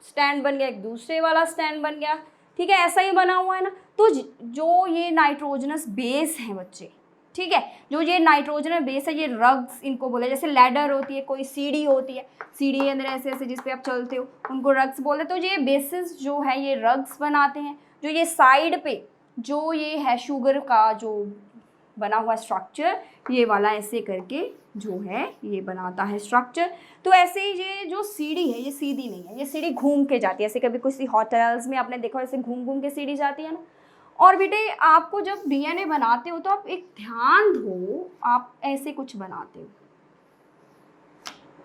स्टैंड बन गया, एक दूसरे वाला स्टैंड बन गया। ठीक है, ऐसा ही बना हुआ है ना। तो जो ये नाइट्रोजनस बेस है बच्चे, ठीक है, जो ये नाइट्रोजनस बेस है, ये रग्स इनको बोले, जैसे लैडर होती है, कोई सीढ़ी होती है, सीढ़ी के अंदर ऐसे ऐसे जिस पे आप चलते हो उनको रग्स बोले। तो ये बेसिस जो है ये रग्स बनाते हैं। जो ये साइड पे जो ये है शुगर का जो बना हुआ स्ट्रक्चर, ये वाला ऐसे करके जो है ये बनाता है स्ट्रक्चर। तो ऐसे ही ये जो सीढ़ी है ये सीधी नहीं है, ये सीढ़ी घूम के जाती है। ऐसे कभी किसी होटल्स में आपने देखा ऐसे घूम घूम के सीढ़ी जाती है ना। और बेटे आपको जब डीएनए बनाते हो तो आप एक ध्यान दो, आप ऐसे कुछ बनाते हो,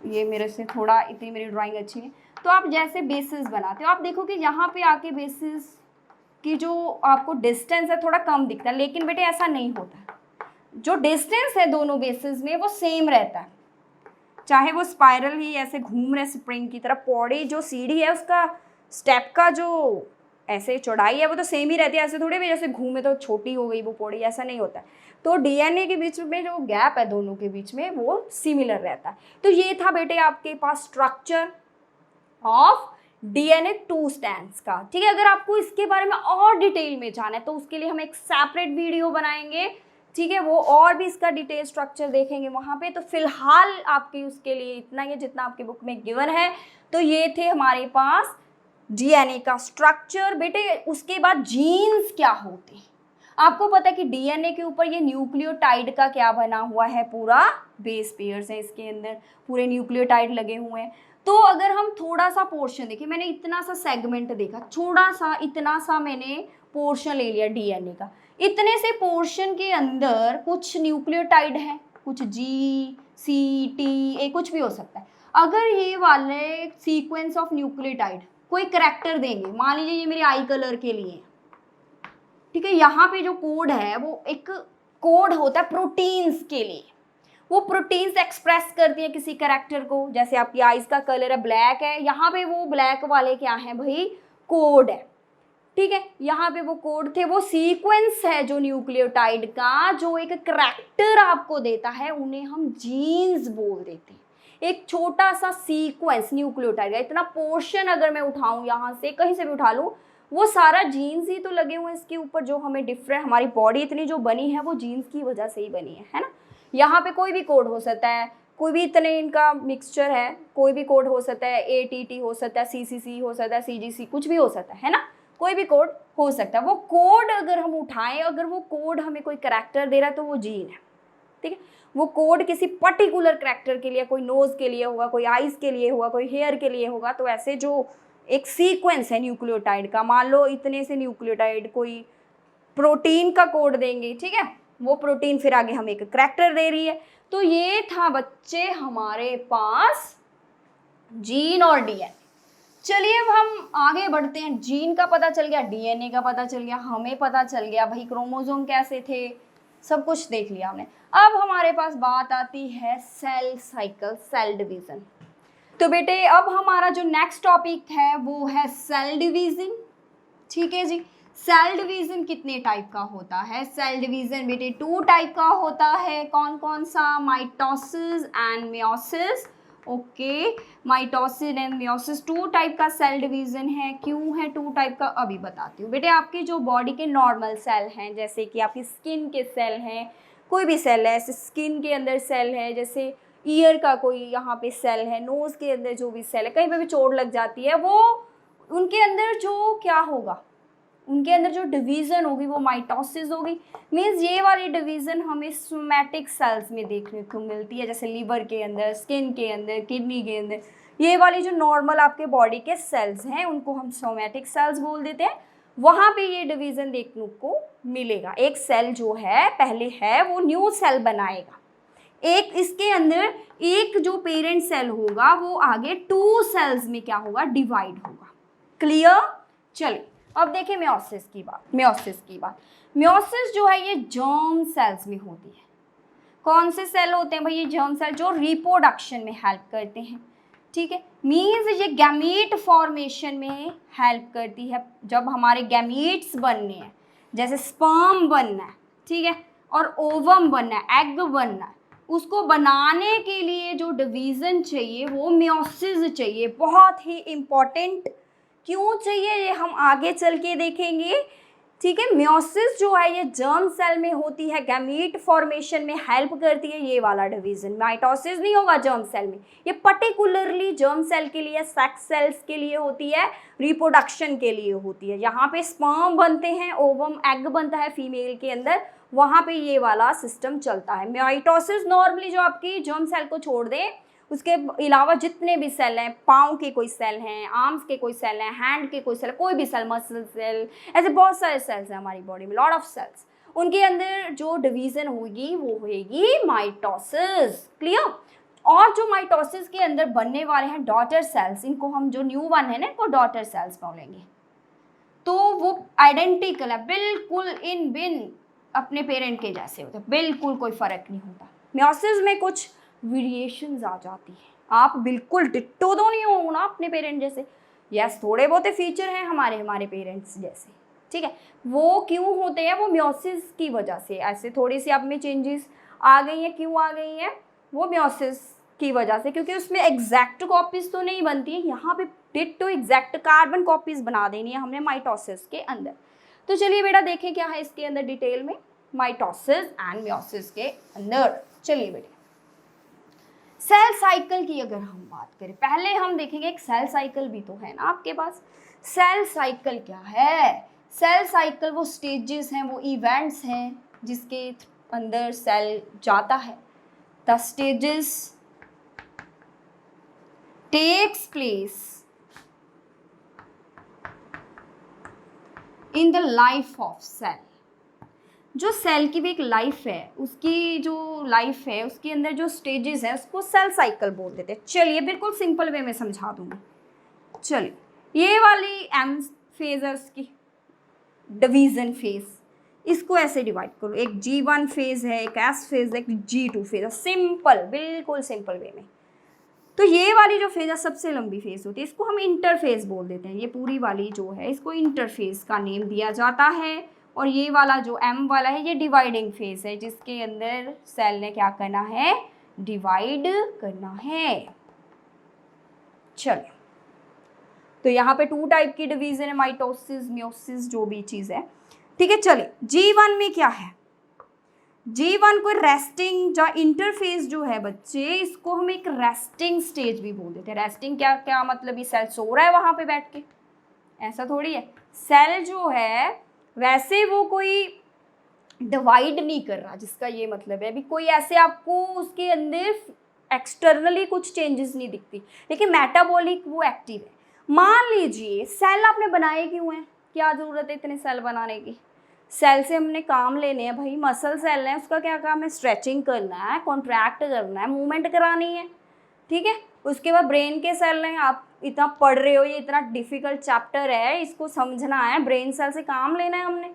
ये मेरे से थोड़ा इतनी मेरी ड्राइंग अच्छी है, तो आप जैसे बेसिस बनाते हो, आप देखो कि यहाँ पे आके बेसिस की जो आपको डिस्टेंस है थोड़ा कम दिखता है, लेकिन बेटे ऐसा नहीं होता। जो डिस्टेंस है दोनों बेसिस में वो सेम रहता है, चाहे वो स्पाइरल ही ऐसे घूम रहे स्प्रिंग की तरह। पौड़ी जो सीढ़ी है उसका स्टेप का जो ऐसे चौड़ाई है वो तो सेम ही रहती है, ऐसे थोड़ी भी जैसे घूमे तो छोटी हो गई वो पौड़ी, ऐसा नहीं होता है। तो डीएनए के बीच में जो गैप है दोनों के बीच में वो सिमिलर रहता है। तो ये था बेटे आपके पास स्ट्रक्चर ऑफ डीएनए 2 स्ट्रैंड्स का। ठीक है, अगर आपको इसके बारे में और डिटेल में जाना है तो उसके लिए हम एक सेपरेट वीडियो बनाएंगे। ठीक है, वो और भी इसका डिटेल स्ट्रक्चर देखेंगे वहाँ पे। तो फिलहाल आपके उसके लिए इतना ही है जितना आपके बुक में गिवन है। तो ये थे हमारे पास डीएनए का स्ट्रक्चर। बेटे उसके बाद जीन्स क्या होते हैं, आपको पता है कि डीएनए के ऊपर ये न्यूक्लियोटाइड का क्या बना हुआ है, पूरा बेस पेयर्स है इसके अंदर, पूरे न्यूक्लियोटाइड लगे हुए हैं। तो अगर हम थोड़ा सा पोर्शन देखें, मैंने इतना सा सेगमेंट देखा, थोड़ा सा इतना सा मैंने पोर्शन ले लिया डीएनए का, इतने से पोर्शन के अंदर कुछ न्यूक्लियोटाइड है, कुछ जी सी टी ए कुछ भी हो सकता है। अगर ये वाले सीक्वेंस ऑफ न्यूक्लियोटाइड कोई करैक्टर देंगे, मान लीजिए ये मेरे आई कलर के लिए, ठीक है, यहाँ पे जो कोड है वो एक कोड होता है प्रोटीन्स के लिए, वो प्रोटीन्स एक्सप्रेस करती है किसी करैक्टर को। जैसे आपकी आईज का कलर है ब्लैक है, यहाँ पे वो ब्लैक वाले क्या है भाई, कोड है। ठीक है, यहाँ पे वो कोड थे, वो सीक्वेंस है जो न्यूक्लियोटाइड का जो एक करैक्टर आपको देता है, उन्हें हम जीन्स बोल देते हैं। एक छोटा सा सीक्वेंस न्यूक्लियोटाइड का, इतना पोर्शन अगर मैं उठाऊं यहाँ से कहीं से भी उठा लूँ, वो सारा जीन्स ही तो लगे हुए हैं इसके ऊपर। जो हमें डिफरेंट, हमारी बॉडी इतनी जो बनी है वो जीन्स की वजह से ही बनी है ना। यहाँ पे कोई भी कोड हो सकता है, कोई भी इतने इनका मिक्सचर है, कोई भी कोड हो सकता है, ATT हो सकता है, CCC हो सकता है, CGC कुछ भी हो सकता है ना, कोई भी कोड हो सकता है। वो कोड अगर हम उठाएं, अगर वो कोड हमें कोई करैक्टर दे रहा है तो वो जीन है। ठीक है, वो कोड किसी पर्टिकुलर करैक्टर के लिए, कोई नोज के लिए होगा, कोई आइज के लिए होगा, कोई हेयर के लिए होगा। तो ऐसे जो एक सीक्वेंस है न्यूक्लियोटाइड का, मान लो इतने से न्यूक्लियोटाइड कोई प्रोटीन का कोड देंगे, ठीक है, वो प्रोटीन फिर आगे हमें एक करैक्टर दे रही है। तो ये था बच्चे हमारे पास जीन और डीएनए। चलिए अब हम आगे बढ़ते हैं। जीन का पता चल गया, डीएनए का पता चल गया, हमें पता चल गया भाई क्रोमोसोम कैसे थे, सब कुछ देख लिया हमने। अब हमारे पास बात आती है सेल साइकिल, सेल डिवीजन। तो बेटे अब हमारा जो नेक्स्ट टॉपिक है वो है सेल डिवीजन। ठीक है जी, सेल डिवीजन कितने टाइप का होता है? सेल डिवीजन बेटे 2 टाइप का होता है। कौन कौन सा? Mitosis and meiosis. Okay, mitosis and meiosis 2 type का सेल डिवीजन है। क्यों है 2 टाइप का, अभी बताती हूँ। बेटे आपकी जो बॉडी के नॉर्मल सेल हैं, जैसे कि आपकी स्किन के सेल हैं, कोई भी सेल है, ऐसे स्किन के अंदर सेल है, जैसे ईयर का कोई यहाँ पे सेल है, नोज़ के अंदर जो भी सेल है, कहीं पे भी चोट लग जाती है, वो उनके अंदर जो क्या होगा, उनके अंदर जो डिवीज़न होगी वो माइटोसिस होगी। मीन्स ये वाली डिवीज़न हमें सोमैटिक सेल्स में देखने को मिलती है, जैसे लीवर के अंदर, स्किन के अंदर, किडनी के अंदर। ये वाली जो नॉर्मल आपके बॉडी के सेल्स हैं उनको हम सोमैटिक सेल्स बोल देते हैं, वहाँ पे ये डिवीज़न देखने को मिलेगा। एक सेल जो है पहले है वो न्यू सेल बनाएगा, एक इसके अंदर एक जो पेरेंट सेल होगा वो आगे 2 सेल्स में क्या होगा, डिवाइड होगा। क्लियर? चलिए अब देखें मियोसिस की बात। मियोसिस जो है ये जर्म सेल्स में होती है। कौन से सेल होते हैं भाई? ये जर्म सेल जो रिप्रोडक्शन में हेल्प करते हैं। ठीक है, मीन्स ये गैमीट फॉर्मेशन में हेल्प करती है। जब हमारे गैमीट्स बनने हैं, जैसे स्पर्म बनना है, ठीक है, और ओवम बनना है, एग बनना है, उसको बनाने के लिए जो डिवीज़न चाहिए वो मियोसिस चाहिए। बहुत ही इम्पॉर्टेंट क्यों चाहिए ये हम आगे चल के देखेंगे, ठीक है। मियोसिस जो है ये जर्म सेल में होती है, गैमीट फॉर्मेशन में हेल्प करती है ये वाला डिवीजन। माइटोसिस नहीं होगा जर्म सेल में, ये पर्टिकुलरली जर्म सेल के लिए, सेक्स सेल्स के लिए होती है, रिप्रोडक्शन के लिए होती है। यहाँ पे स्पर्म बनते हैं, ओवम एग बनता है फीमेल के अंदर, वहाँ पे ये वाला सिस्टम चलता है। माइटोसिस नॉर्मली जो आपकी जर्म सेल को छोड़ दें, उसके अलावा जितने भी सेल हैं, पाँव के कोई सेल हैं, आर्म्स के कोई सेल हैं, हैंड के कोई सेल, कोई भी सेल, मसल सेल, ऐसे बहुत सारे सेल्स हैं हमारी बॉडी में, लॉट ऑफ सेल्स, उनके अंदर जो डिवीज़न होगी वो होगी माइटोसिस। क्लियर। और जो माइटोसिस के अंदर बनने वाले हैं डॉटर सेल्स, इनको हम जो न्यू वन है ना, इनको डॉटर सेल्स बोलेंगे। तो वो आइडेंटिकल है, बिल्कुल इन बिन अपने पेरेंट के जैसे होते हैं, बिल्कुल कोई फ़र्क नहीं होता। मियोसिस में कुछ वेरिएशंस आ जाती है, आप बिल्कुल डिट्टो तो नहीं हो ना अपने पेरेंट जैसे, यस थोड़े बहुत फीचर हैं हमारे पेरेंट्स जैसे, ठीक है। वो क्यों होते हैं, वो मियोसिस की वजह से ऐसे थोड़ी सी आप में चेंजेस आ गई हैं। क्यों आ गई हैं, वो मियोसिस की वजह से, क्योंकि उसमें एग्जैक्ट कॉपीज तो नहीं बनती है, यहाँ पे डिट्टो एग्जैक्ट कार्बन कॉपीज बना देनी है हमने माइटोसिस के अंदर। तो चलिए बेटा देखें क्या है इसके अंदर डिटेल में, माइटोसिस एंड मियोसिस के अंदर। चलिए बेटा सेल साइकिल की अगर हम बात करें, पहले हम देखेंगे एक सेल साइकिल भी तो है ना आपके पास। सेल साइकिल क्या है, सेल साइकिल वो स्टेजेस हैं, वो इवेंट्स हैं जिसके अंदर सेल जाता है। The stages takes place in the life of cell. जो सेल की भी एक लाइफ है, उसकी जो लाइफ है उसके अंदर जो स्टेजेस हैं उसको सेल साइकिल बोल देते हैं। चलिए बिल्कुल सिंपल वे में समझा दूंगी। चलिए ये वाली एम फेज है उसकी डिवीजन फेज, इसको ऐसे डिवाइड करो, एक G1 फेज है, एक S फेज है, एक G2 फेज है, सिंपल, बिल्कुल सिंपल वे में। तो ये वाली जो फेज है सबसे लंबी फेज होती है, इसको हम इंटरफेज बोल देते हैं। ये पूरी वाली जो है इसको इंटरफेज का नेम दिया जाता है। और ये वाला जो M वाला है ये डिवाइडिंग फेज है, जिसके अंदर सेल ने क्या करना है, डिवाइड करना है। चलो तो यहाँ पे 2 टाइप की डिवीजन है, माइटोसिस, मियोसिस, जो भी चीज़ है, ठीक है। चलिए G1 में क्या है, G1 को रेस्टिंग या इंटरफेज जो है बच्चे, इसको हम एक रेस्टिंग स्टेज भी बोल देते हैं। रेस्टिंग क्या क्या मतलब, ये सेल सो रहा है वहाँ पे बैठ के, ऐसा थोड़ी है। सेल जो है वैसे वो कोई डिवाइड नहीं कर रहा, जिसका ये मतलब है अभी कोई ऐसे आपको उसके अंदर एक्सटर्नली कुछ चेंजेस नहीं दिखती, लेकिन मेटाबॉलिक वो एक्टिव है। मान लीजिए सेल आपने बनाए क्यों हैं, क्या ज़रूरत है इतने सेल बनाने की, सेल से हमने काम लेने हैं भाई, मसल सेल है उसका क्या काम है, स्ट्रेचिंग करना है, कॉन्ट्रैक्ट करना है, मूवमेंट करानी है, ठीक है। उसके बाद ब्रेन के सेल हैं, आप इतना पढ़ रहे हो, ये इतना डिफिकल्ट चैप्टर है, इसको समझना है, ब्रेन सेल से काम लेना है हमने,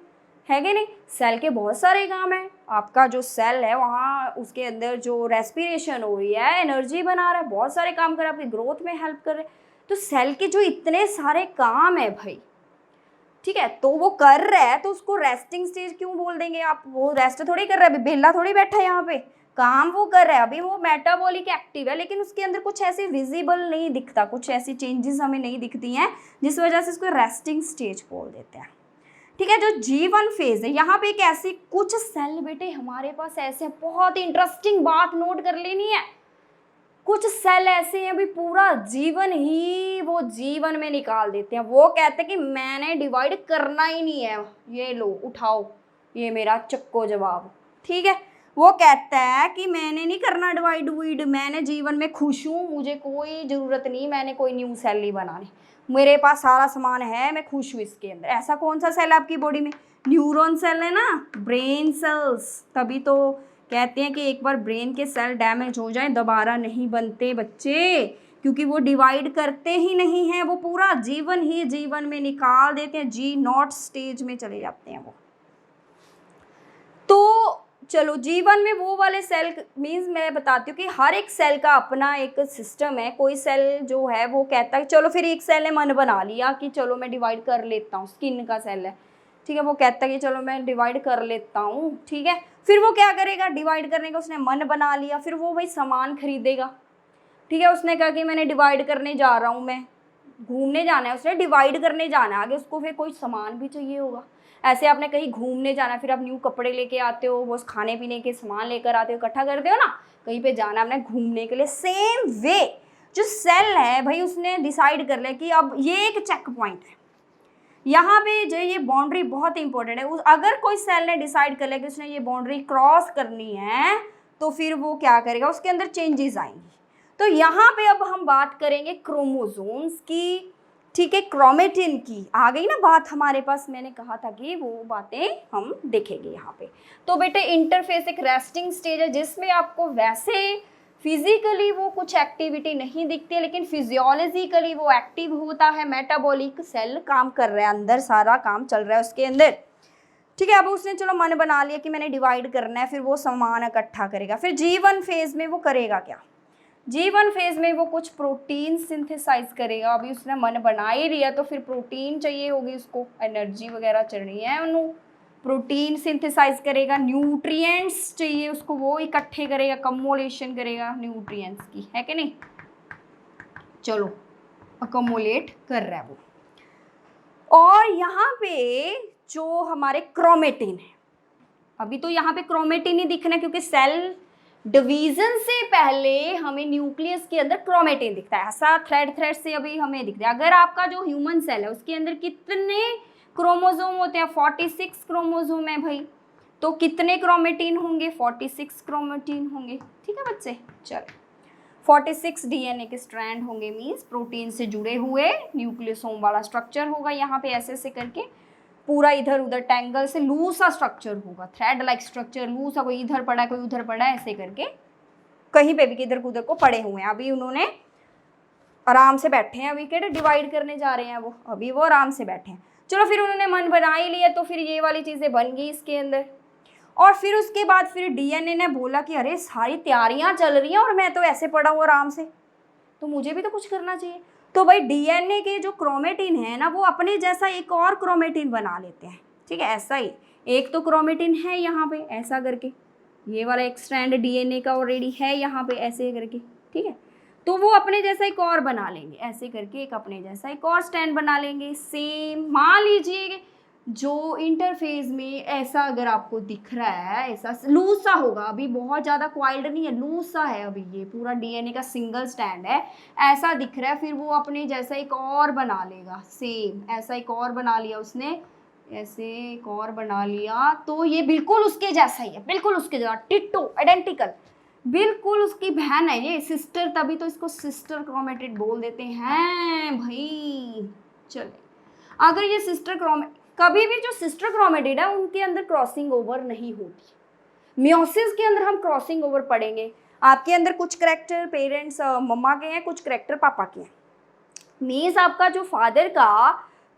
है कि नहीं। सेल के बहुत सारे काम हैं, आपका जो सेल है वहाँ उसके अंदर जो रेस्पिरेशन हो रही है, एनर्जी बना रहा है, बहुत सारे काम कर रहा है, आपकी ग्रोथ में हेल्प कर रहे हैं। तो सेल के जो इतने सारे काम है भाई, ठीक है, तो वो कर रहा है, तो उसको रेस्टिंग स्टेज क्यों बोल देंगे आप, वो रेस्ट थोड़ी कर रहा है, अभी बेला थोड़ी बैठा है यहाँ पे, काम वो कर रहा है, अभी वो मेटाबॉलिक एक्टिव है, लेकिन उसके अंदर कुछ ऐसे विजिबल नहीं दिखता, कुछ ऐसी चेंजेस हमें नहीं दिखती हैं, जिस वजह से इसको रेस्टिंग स्टेज बोल देते हैं, ठीक है। जो G1 फेज है, यहाँ पे एक ऐसी कुछ सेल बेटे हमारे पास ऐसे, बहुत इंटरेस्टिंग बात नोट कर लेनी है, कुछ सेल ऐसे हैं अभी पूरा जीवन ही वो जीवन में निकाल देते हैं, वो कहते हैं कि मैंने डिवाइड करना ही नहीं है, ये लो उठाओ ये मेरा चक्को जवाब, ठीक है। वो कहता है कि मैंने नहीं करना डिवाइड वुइड, मैंने जीवन में खुश हूँ, मुझे कोई ज़रूरत नहीं, मैंने कोई न्यू सेल नहीं बनानी, मेरे पास सारा सामान है, मैं खुश हूँ इसके अंदर। ऐसा कौन सा सेल है आपकी बॉडी में, न्यूरॉन सेल है ना, ब्रेन सेल्स। तभी तो कहते हैं कि एक बार ब्रेन के सेल डैमेज हो जाए दोबारा नहीं बनते बच्चे, क्योंकि वो डिवाइड करते ही नहीं हैं, वो पूरा जीवन ही जीवन में निकाल देते हैं, G0 स्टेज में चले जाते हैं वो। तो चलो G1 में वो वाले सेल मीन्स मैं बताती हूँ कि हर एक सेल का अपना एक सिस्टम है। कोई सेल जो है वो कहता है चलो फिर एक सेल ने मन बना लिया कि चलो मैं डिवाइड कर लेता हूँ, स्किन का सेल है, ठीक है, वो कहता है कि चलो मैं डिवाइड कर लेता हूँ, ठीक है। फिर वो क्या करेगा, डिवाइड करने का उसने मन बना लिया, फिर वो भाई सामान खरीदेगा, ठीक है। उसने कहा कि मैंने डिवाइड करने जा रहा हूँ, मैं घूमने जाना है, उसने डिवाइड करने जाना है, आगे उसको फिर कोई सामान भी चाहिए होगा। ऐसे आपने कहीं घूमने जाना है, फिर आप न्यू कपड़े लेके आते हो, वो खाने पीने के सामान लेकर आते हो, इकट्ठा करते हो ना, कहीं पे जाना है आपने घूमने के लिए। सेम वे जो सेल है भाई, उसने डिसाइड कर लिया कि अब ये एक चेक पॉइंट है, यहाँ पे जो ये बाउंड्री बहुत इंपॉर्टेंट है। अगर कोई सेल ने डिसाइड कर लिया कि उसने ये बाउंड्री क्रॉस करनी है, तो फिर वो क्या करेगा, उसके अंदर चेंजेस आएंगी। तो यहाँ पे अब हम बात करेंगे क्रोमोसोम्स की, ठीक है, क्रोमेटिन की। आ गई ना बात हमारे पास, मैंने कहा था कि वो बातें हम देखेंगे यहाँ पे। तो बेटे इंटरफेस एक रेस्टिंग स्टेज है जिसमें आपको वैसे फिजिकली वो कुछ एक्टिविटी नहीं दिखती है, लेकिन फिजियोलॉजिकली वो एक्टिव होता है। मेटाबॉलिक सेल काम कर रहा है, अंदर सारा काम चल रहा है उसके अंदर, ठीक है। अब उसने चलो मन बना लिया कि मैंने डिवाइड करना है, फिर वो सामान इकट्ठा करेगा। फिर G1 फेज में वो करेगा क्या, G1 फेज में वो कुछ प्रोटीन सिंथेसाइज करेगा। अभी उसने मन बना ही लिया तो फिर प्रोटीन चाहिए होगी उसको, एनर्जी वगैरह चाहिए है उन्होंने, प्रोटीन सिंथेसाइज करेगा। न्यूट्रिएंट्स चाहिए उसको, वो इकट्ठे करेगा, कम्युलेशन करेगा न्यूट्रिएंट्स की, है कि नहीं। चलो अकोमोलेट कर रहा है वो। और यहाँ पे जो हमारे क्रोमेटिन है, अभी तो यहाँ पे क्रोमेटिन ही दिखना है क्योंकि सेल डिवीजन से पहले हमें न्यूक्लियस के अंदर क्रोमेटिन दिखता है, ऐसा थ्रेड से अभी हमें दिखता है। अगर आपका जो ह्यूमन सेल है उसके अंदर कितने क्रोमोसोम होते हैं, 46 क्रोमोसोम है भाई, तो कितने क्रोमेटिन होंगे, 46 क्रोमेटिन होंगे, ठीक है बच्चे। चलो 46 डीएनए के स्ट्रैंड होंगे, मीन्स प्रोटीन से जुड़े हुए न्यूक्लियोसोम वाला स्ट्रक्चर होगा। यहाँ पे ऐसे करके पूरा इधर उधर टैंगल से लूज सा स्ट्रक्चर होगा, थ्रेड लाइक स्ट्रक्चर, लूज सा, कोई इधर पड़ा है कोई उधर पड़ा है, ऐसे करके कहीं पे भी किधर उधर को पड़े हुए हैं। अभी उन्होंने आराम से बैठे हैं, अभी क्या डिवाइड करने जा रहे हैं वो, अभी वो आराम से बैठे हैं। चलो फिर उन्होंने मन बना ही लिया, तो फिर ये वाली चीज़ें बन गई इसके अंदर। और फिर उसके बाद फिर डीएनए ने बोला कि अरे सारी तैयारियां चल रही हैं और मैं तो ऐसे पड़ा हूँ आराम से, तो मुझे भी तो कुछ करना चाहिए। तो भाई डीएनए के जो क्रोमेटिन है ना, वो अपने जैसा एक और क्रोमेटिन बना लेते हैं, ठीक है। ऐसा ही एक तो क्रोमेटिन है यहाँ पे ऐसा करके, ये वाला एक स्ट्रैंड डीएनए का ऑलरेडी है यहाँ पे ऐसे करके, ठीक है। तो वो अपने जैसा एक और बना लेंगे, ऐसे करके एक अपने जैसा एक और स्टैंड बना लेंगे। सेम मान लीजिए जो इंटरफेस में ऐसा अगर आपको दिख रहा है, ऐसा लूज सा होगा, अभी बहुत ज़्यादा क्वाइल्ड नहीं है, लूज सा है, अभी ये पूरा डीएनए का सिंगल स्टैंड है, ऐसा दिख रहा है। फिर वो अपने जैसा एक और बना लेगा, सेम ऐसा एक और बना लिया उसने, ऐसे एक और बना लिया, तो ये बिल्कुल उसके जैसा ही है, बिल्कुल उसके जैसा, टिट्टो आइडेंटिकल, बिल्कुल उसकी बहन है ये, सिस्टर, तभी तो इसको सिस्टर क्रोमेटिड बोल देते हैं भाई। चले, अगर ये सिस्टर क्रोमेटिड, कभी भी जो सिस्टर क्रोमेटिड है उनके अंदर क्रॉसिंग ओवर नहीं होती। मियोसिस के अंदर हम क्रॉसिंग ओवर पढ़ेंगे। आपके अंदर कुछ करैक्टर पेरेंट्स मम्मा के हैं, कुछ करैक्टर पापा के हैं। मीन्स आपका जो फादर का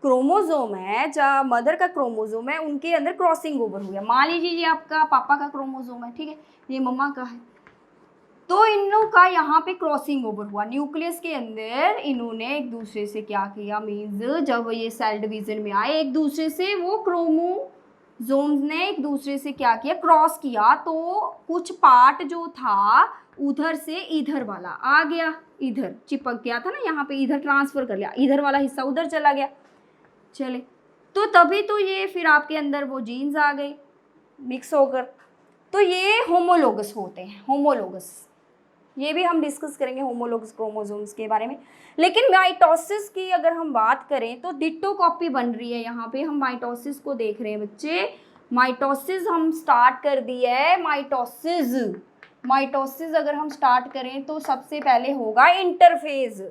क्रोमोजोम है, जो मदर का क्रोमोजोम है, उनके अंदर क्रॉसिंग ओवर हुआ। मान लीजिए ये आपका पापा का क्रोमोजोम है, ठीक है, ये मम्मा का है, तो इन लोगों का यहाँ पे क्रॉसिंग ओवर हुआ न्यूक्लियस के अंदर। इन्होंने एक दूसरे से क्या किया, मीन्स जब ये सेल डिवीजन में आए एक दूसरे से, वो क्रोमोसोम्स ने एक दूसरे से क्या किया, क्रॉस किया। तो कुछ पार्ट जो था उधर से इधर वाला आ गया, इधर चिपक गया था ना, यहाँ पे इधर ट्रांसफर कर लिया, इधर वाला हिस्सा उधर चला गया। चले, तो तभी तो ये फिर आपके अंदर वो जीन्स आ गए मिक्स होकर, तो ये होमोलोगस होते हैं, होमोलोगस। ये भी हम डिस्कस करेंगे होमोलोगस क्रोमोसोम्स के बारे में। लेकिन माइटोसिस की अगर हम बात करें तो डिट्टो कॉपी बन रही है। यहाँ पे हम माइटोसिस को देख रहे हैं बच्चे, माइटोसिस हम स्टार्ट कर दी है। माइटोसिस अगर हम स्टार्ट करें तो सबसे पहले होगा इंटरफेज।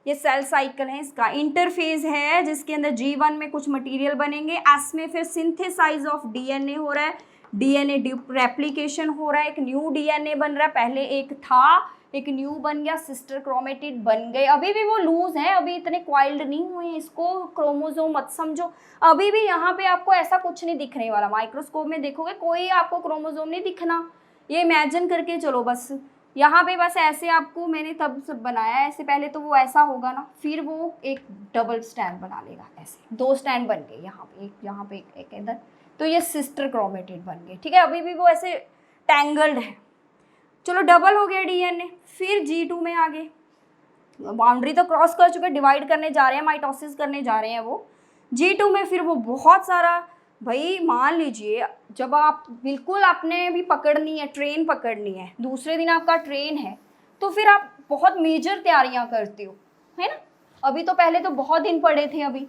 ये सेल साइकिल है, इसका इंटरफेज है जिसके अंदर G1 में कुछ मटेरियल बनेंगे, एस में फिर सिंथेसाइज ऑफ डीएनए हो रहा है, डीएनए रेप्लिकेशन हो रहा है, एक न्यू डीएनए बन रहा है, पहले एक था एक न्यू बन गया, सिस्टर क्रोमेटिड बन गए। अभी भी वो लूज है, अभी इतने क्वाइल्ड नहीं हुए, इसको क्रोमोसोम मत समझो। अभी भी यहाँ पे आपको ऐसा कुछ नहीं दिखने वाला, माइक्रोस्कोप में देखोगे कोई आपको क्रोमोसोम नहीं दिखना, ये इमेजिन करके चलो बस। यहाँ पे बस ऐसे आपको मैंने तब सब बनाया है, ऐसे पहले तो वो ऐसा होगा ना, फिर वो एक डबल स्टैंड बना लेगा, ऐसे 2 स्टैंड बन गए, यहाँ पे एक, यहाँ पे एक इधर, तो ये सिस्टर क्रोमेटिड बन गए, ठीक है। अभी भी वो ऐसे टैंगल्ड है। चलो डबल हो गया डीएनए, फिर G2 में आ गए, बाउंड्री तो क्रॉस कर चुके, डिवाइड करने जा रहे हैं, माइटोसिस करने जा रहे हैं वो। G2 में फिर वो बहुत सारा, भाई मान लीजिए जब आप बिल्कुल आपने भी पकड़नी है, ट्रेन पकड़नी है, दूसरे दिन आपका ट्रेन है, तो फिर आप बहुत मेजर तैयारियां करते हो, है ना। अभी तो पहले तो बहुत दिन पड़े थे, अभी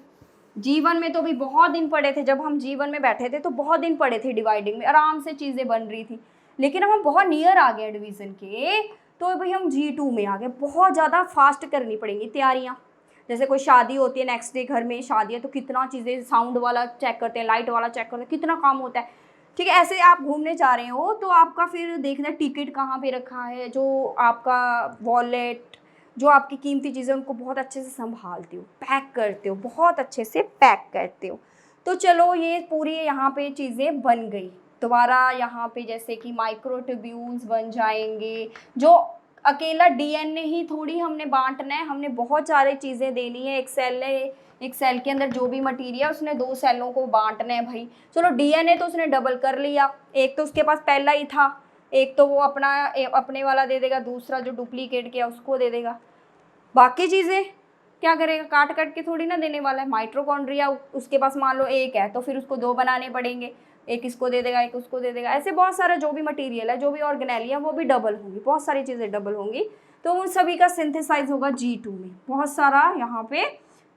जीवन में तो भी बहुत दिन पड़े थे, जब हम जीवन में बैठे थे तो बहुत दिन पड़े थे डिवाइडिंग में, आराम से चीज़ें बन रही थी। लेकिन अब हम बहुत नियर आ गए डिवीज़न के, तो भाई हम G2 में आ गए, बहुत ज़्यादा फास्ट करनी पड़ेंगी तैयारियाँ। जैसे कोई शादी होती है, नेक्स्ट डे घर में शादी है, तो कितना चीज़ें, साउंड वाला चेक करते हैं, लाइट वाला चेक करते हैं, कितना काम होता है, ठीक है। ऐसे आप घूमने जा रहे हो तो आपका फिर देखना टिकट कहाँ पे रखा है, जो आपका वॉलेट, जो आपकी कीमती चीज़ें, उनको बहुत अच्छे से संभालते हो, पैक करते हो, बहुत अच्छे से पैक करते हो। तो चलो ये पूरी यहाँ पे चीज़ें बन गई। दोबारा यहाँ पे जैसे कि माइक्रोट्यूब्यूल्स बन जाएंगे, जो अकेला डीएनए ही थोड़ी हमने बांटना है, हमने बहुत सारी चीज़ें देनी है। एक सेल के अंदर जो भी मटीरियल उसने 2 सेलों को बांटना है भाई। चलो डीएनए तो उसने डबल कर लिया, एक तो उसके पास पहला ही था, एक तो वो अपने वाला दे देगा, दूसरा जो डुप्लीकेट किया उसको दे देगा। बाकी चीज़ें क्या करेगा, काट काट के थोड़ी ना देने वाला है। माइटोकॉन्ड्रिया उसके पास मान लो 1 है, तो फिर उसको 2 बनाने पड़ेंगे, एक इसको दे देगा, एक उसको दे देगा। ऐसे बहुत सारा जो भी मटेरियल है, जो भी ऑर्गेनेली है, वो भी डबल होंगी, बहुत सारी चीज़ें डबल होंगी। तो उन सभी का सिंथेसाइज होगा G2 में, बहुत सारा यहाँ पे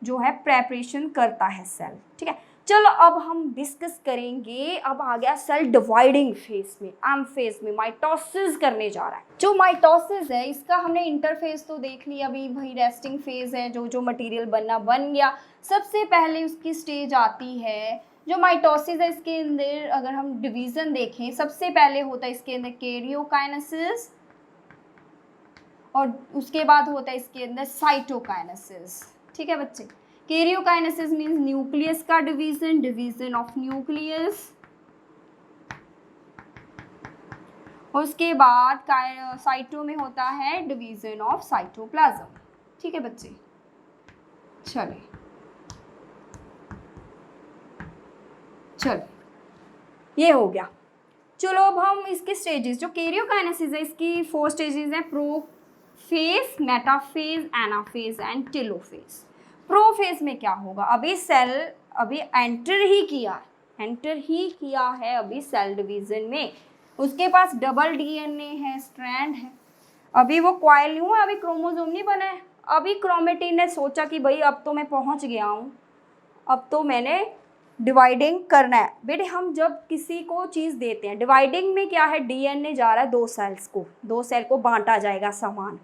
जो है प्रेपरेशन करता है सेल, ठीक है। चलो अब हम डिस्कस करेंगे, अब आ गया सेल डिवाइडिंग फेज में, एम फेज में माइटोसिस करने जा रहा है। जो माइटोसिस है इसका हमने इंटरफेस तो देख लिया, अभी भाई रेस्टिंग फेज है, जो मटेरियल बनना बन गया। सबसे पहले उसकी स्टेज आती है जो माइटोसिस है, इसके अंदर अगर हम डिवीजन देखें, सबसे पहले होता है इसके अंदर कैरियोकाइनेसिस, और उसके बाद होता है इसके अंदर साइटोकाइनेसिस, ठीक है बच्चे। कैरियोकाइनेसिस मींस न्यूक्लियस का डिवीजन, डिवीजन ऑफ न्यूक्लियस। उसके बाद साइटो में होता है डिवीजन ऑफ साइटोप्लाज्म, ठीक है बच्चे। चलिए ये हो गया। चलो अब हम इसके स्टेजेस, जो कैरियोकाइनेसिस है इसकी 4 स्टेजेस हैं, prophase, metaphase, anaphase and telophase. Prophase में क्या होगा, अभी सेल अभी एंटर ही किया है अभी सेल डिवीजन में, उसके पास डबल डीएनए है, स्ट्रैंड है, अभी वो कॉइल नहीं हुआ, अभी क्रोमोसोम नहीं बना है। अभी क्रोमेटिन ने सोचा कि भाई अब तो मैं पहुंच गया हूँ, अब तो मैंने डिवाइडिंग करना है। बेटे हम जब किसी को चीज़ देते हैं, डिवाइडिंग में क्या है, डीएनए जा रहा है 2 सेल को बांटा जाएगा सामान।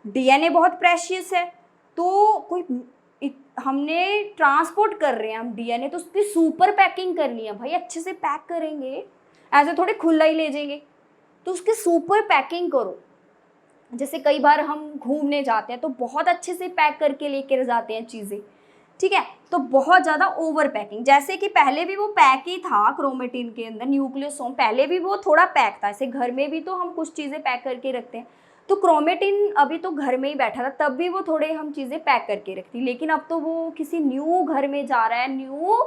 डीएनए बहुत प्रेशियस है, तो हमने ट्रांसपोर्ट कर रहे हैं हम डीएनए, तो उसकी सुपर पैकिंग करनी है भाई, अच्छे से पैक करेंगे, ऐसे थोड़े खुला ही ले जाएंगे, तो उसकी सुपर पैकिंग करो। जैसे कई बार हम घूमने जाते हैं तो बहुत अच्छे से पैक करके लेकर जाते हैं चीज़ें, ठीक है। तो बहुत ज़्यादा ओवर पैकिंग, जैसे कि पहले भी वो पैक ही था क्रोमेटिन के अंदर, न्यूक्लियोसोम पहले भी वो थोड़ा पैक था, ऐसे घर में भी तो हम कुछ चीज़ें पैक करके रखते हैं, तो क्रोमेटिन अभी तो घर में ही बैठा था, तब भी वो थोड़े हम चीज़ें पैक करके रखती, लेकिन अब तो वो किसी न्यू घर में जा रहा है, न्यू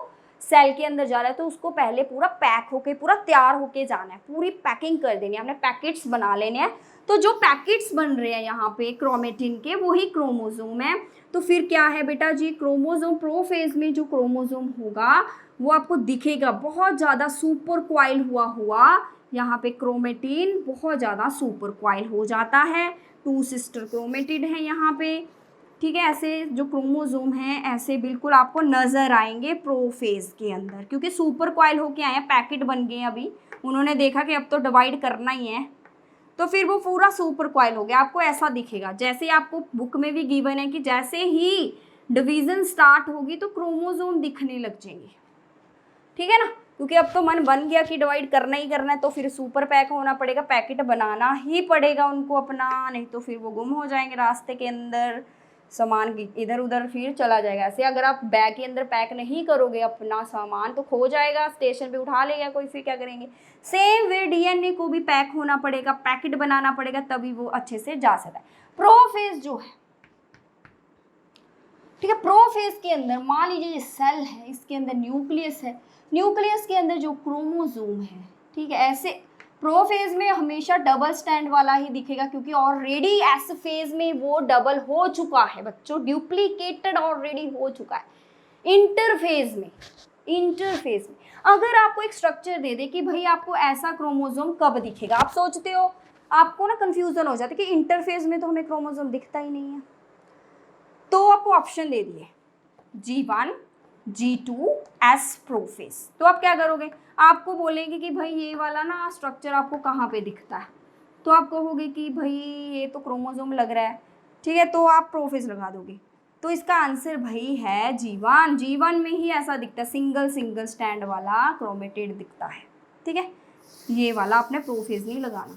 सेल के अंदर जा रहा है, तो उसको पहले पूरा पैक होके, पूरा तैयार होके जाना है, पूरी पैकिंग कर देनी है, हमने पैकेट्स बना लेने हैं। तो जो पैकेट्स बन रहे हैं यहाँ पे क्रोमेटिन के, वही क्रोमोसोम है। तो फिर क्या है बेटा जी, क्रोमोसोम प्रोफेज में जो क्रोमोसोम होगा वो आपको दिखेगा बहुत ज़्यादा सुपर क्वाइल हुआ यहाँ पे क्रोमेटिन बहुत ज़्यादा सुपर क्वाइल हो जाता है। 2 सिस्टर क्रोमेटिड है यहाँ पे, ठीक है। ऐसे जो क्रोमोसोम हैं ऐसे बिल्कुल आपको नज़र आएंगे प्रोफेज के अंदर, क्योंकि सुपर क्वाइल होके आए हैं, पैकेट बन गए, अभी उन्होंने देखा कि अब तो डिवाइड करना ही है, तो फिर वो पूरा सुपर क्वाइल हो गया, आपको ऐसा दिखेगा। जैसे आपको बुक में भी गिवन है कि जैसे ही डिवीज़न स्टार्ट होगी तो क्रोमोसोम दिखने लग जाएंगे, ठीक है ना, क्योंकि अब तो मन बन गया कि डिवाइड करना ही करना है, तो फिर सुपर पैक होना पड़ेगा, पैकेट बनाना ही पड़ेगा उनको अपना, नहीं तो फिर वो गुम हो जाएंगे रास्ते के अंदर, सामान इधर उधर फिर चला जाएगा। ऐसे अगर आप बैग के अंदर पैक नहीं करोगे अपना सामान तो खो जाएगा, स्टेशन पे उठा लेगा कोई, फिर क्या करेंगे। सेम वे डीएनए को भी पैक होना पड़ेगा, पैकेट बनाना पड़ेगा, तभी वो अच्छे से जा सकता है। प्रोफेज जो है, ठीक है, प्रोफेज के अंदर मान लीजिए ये सेल है, इसके अंदर न्यूक्लियस है, न्यूक्लियस के अंदर जो क्रोमोसोम है, ठीक है, ऐसे प्रोफेज में हमेशा डबल स्टैंड वाला ही दिखेगा क्योंकि ऑलरेडी एस फेज में वो डबल हो चुका है बच्चों, डुप्लीकेटेड ऑलरेडी हो चुका है। इंटरफेज में अगर आपको एक स्ट्रक्चर दे दे कि भाई आपको ऐसा क्रोमोसोम कब दिखेगा, आप सोचते हो, आपको ना कंफ्यूजन हो जाता है कि इंटरफेज में तो हमें क्रोमोसोम दिखता ही नहीं है। तो आपको ऑप्शन दे दिए G1, G2 एस प्रोफेज। तो आप क्या करोगे, आपको बोलेंगे कि भाई ये वाला ना स्ट्रक्चर आपको कहाँ पे दिखता है, तो आप कहोगे कि भाई ये तो क्रोमोसोम लग रहा है, ठीक है, तो आप प्रोफेज लगा दोगे। तो इसका आंसर भाई है G1 में ही ऐसा दिखता है, सिंगल स्टैंड वाला क्रोमेटिड दिखता है, ठीक है। ये वाला आपने प्रोफेज नहीं लगाना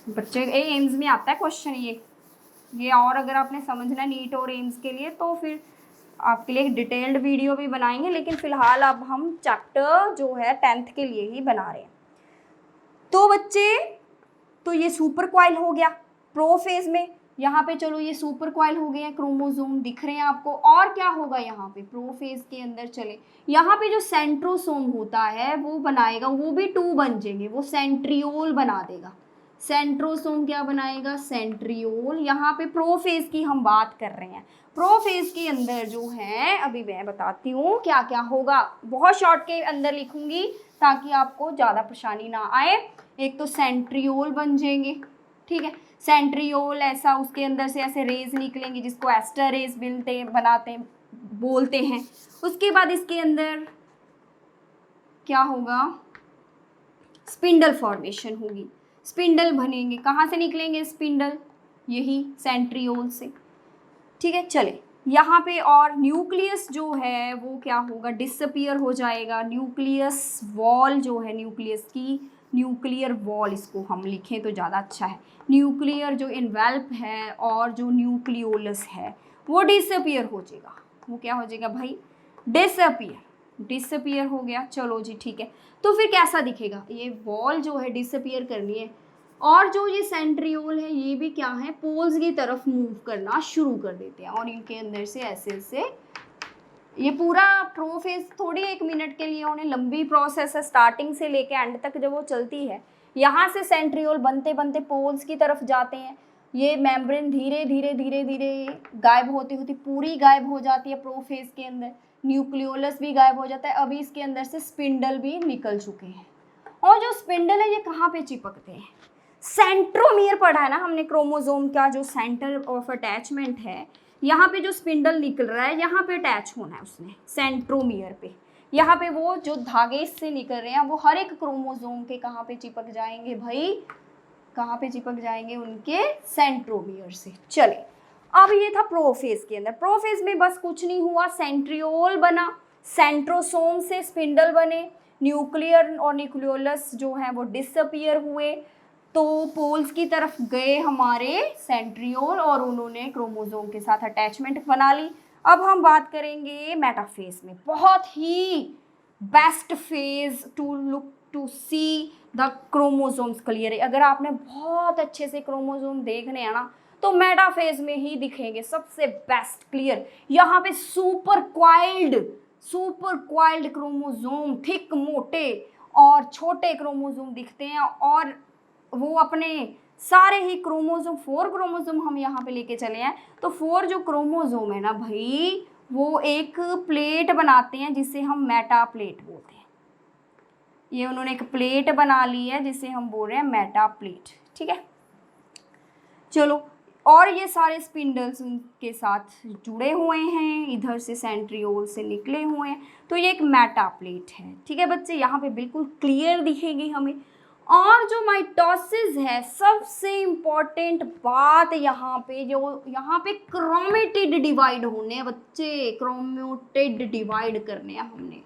बच्चे, एम्स में आता है क्वेश्चन ये। और अगर आपने समझना नीट और एम्स के लिए तो फिर आपके लिए एक डिटेल्ड वीडियो भी बनाएंगे, लेकिन फिलहाल अब हम चैप्टर जो है 10th के लिए ही बना रहे हैं। तो बच्चे, तो ये सुपर क्वाइल हो गया प्रोफेज में, यहाँ पे चलो ये सुपर क्वाइल हो गया, क्रोमोसोम दिख रहे हैं आपको। और क्या होगा यहाँ पे प्रोफेज के अंदर, चले यहाँ पे जो सेंट्रोसोम होता है वो बनाएगा, वो भी 2 बन जाएंगे, वो सेंट्रियोल बना देगा। सेंट्रोसोम क्या बनाएगा, सेंट्रियोल। यहाँ पे प्रोफेज की हम बात कर रहे हैं, प्रोफेज के अंदर जो है अभी मैं बताती हूँ क्या क्या होगा, बहुत शॉर्ट के अंदर लिखूंगी ताकि आपको ज़्यादा परेशानी ना आए। एक तो सेंट्रियोल बन जाएंगे, ठीक है, सेंट्रियोल ऐसा, उसके अंदर से ऐसे रेज निकलेंगे जिसको एस्टर रेज बोलते हैं। उसके बाद इसके अंदर क्या होगा, स्पिंडल फॉर्मेशन होगी, स्पिंडल बनेंगे। कहाँ से निकलेंगे स्पिंडल, यही सेंट्रियोल से, ठीक है। चले यहाँ पे और न्यूक्लियस जो है वो क्या होगा, डिसअपियर हो जाएगा। न्यूक्लियस वॉल जो है, न्यूक्लियस की न्यूक्लियर वॉल इसको हम लिखें तो ज़्यादा अच्छा है। न्यूक्लियर जो इन्वेल्प है और जो न्यूक्लियोलस है वो डिसअपियर हो जाएगा। वो क्या हो जाएगा भाई, डिसअपियर हो गया। चलो जी ठीक है, तो फिर कैसा दिखेगा, ये वॉल जो है डिसअपियर करनी है और जो ये सेंट्रियोल है ये भी क्या है, पोल्स की तरफ मूव करना शुरू कर देते हैं और इनके अंदर से ऐसे ये पूरा प्रोफेज थोड़ी 1 मिनट के लिए उन्हें लंबी प्रोसेस है, स्टार्टिंग से लेके एंड तक जब वो चलती है। यहाँ से सेंट्रियोल बनते बनते पोल्स की तरफ जाते हैं, ये मेम्ब्रेन धीरे धीरे गायब होती पूरी गायब हो जाती है प्रोफेज के अंदर। न्यूक्लियोलस भी गायब हो जाता है। अभी इसके अंदर से स्पिंडल भी निकल चुके हैं और जो स्पिंडल है ये कहाँ पे चिपकते हैं, सेंट्रोमियर पढ़ा है ना हमने, क्रोमोसोम का जो सेंटर ऑफ अटैचमेंट है, यहाँ पे जो स्पिंडल निकल रहा है यहाँ पे अटैच होना है उसने, सेंट्रोमियर पे। यहाँ पे वो जो धागे से निकल रहे हैं वो हर एक क्रोमोसोम के कहाँ पे चिपक जाएंगे भाई, कहाँ पे चिपक जाएंगे, उनके सेंट्रोमियर से। चले अब ये था प्रोफेज के अंदर। प्रोफेज में बस कुछ नहीं हुआ, सेंट्रियोल बना, सेंट्रोसोम से स्पिंडल बने, न्यूक्लियर और न्यूक्लियोलस जो है वो डिसअपियर हुए, तो पोल्स की तरफ गए हमारे सेंट्रियोल और उन्होंने क्रोमोसोम के साथ अटैचमेंट बना ली। अब हम बात करेंगे मेटाफेज में, बहुत ही best phase to look to see the chromosomes clear. अगर आपने बहुत अच्छे से क्रोमोसोम देखने हैं ना तो मेटाफेज में ही दिखेंगे सबसे बेस्ट क्लियर। यहाँ पे सुपर क्वाइल्ड क्रोमोसोम, थिक मोटे और छोटे क्रोमोसोम दिखते हैं और वो अपने सारे ही क्रोमोसोम, 4 क्रोमोसोम हम यहाँ पे लेके चले हैं, तो 4 जो क्रोमोसोम है ना भाई वो एक प्लेट बनाते हैं जिसे हम मेटा प्लेट बोलते हैं। ये उन्होंने एक प्लेट बना ली है जिसे हम बोल रहे हैं मेटा प्लेट, ठीक है। चलो, और ये सारे स्पिंडल्स उनके साथ जुड़े हुए हैं, इधर से सेंट्रियोल से निकले हुए हैं, तो ये एक मेटा प्लेट है, ठीक है बच्चे। यहाँ पे बिल्कुल क्लियर दिखेगी हमें। और जो माइटोसिस है, सबसे इम्पॉर्टेंट बात यहाँ पे क्रोमेटिड डिवाइड होने हैं बच्चे, क्रोमेटिड डिवाइड करने हैं हमने।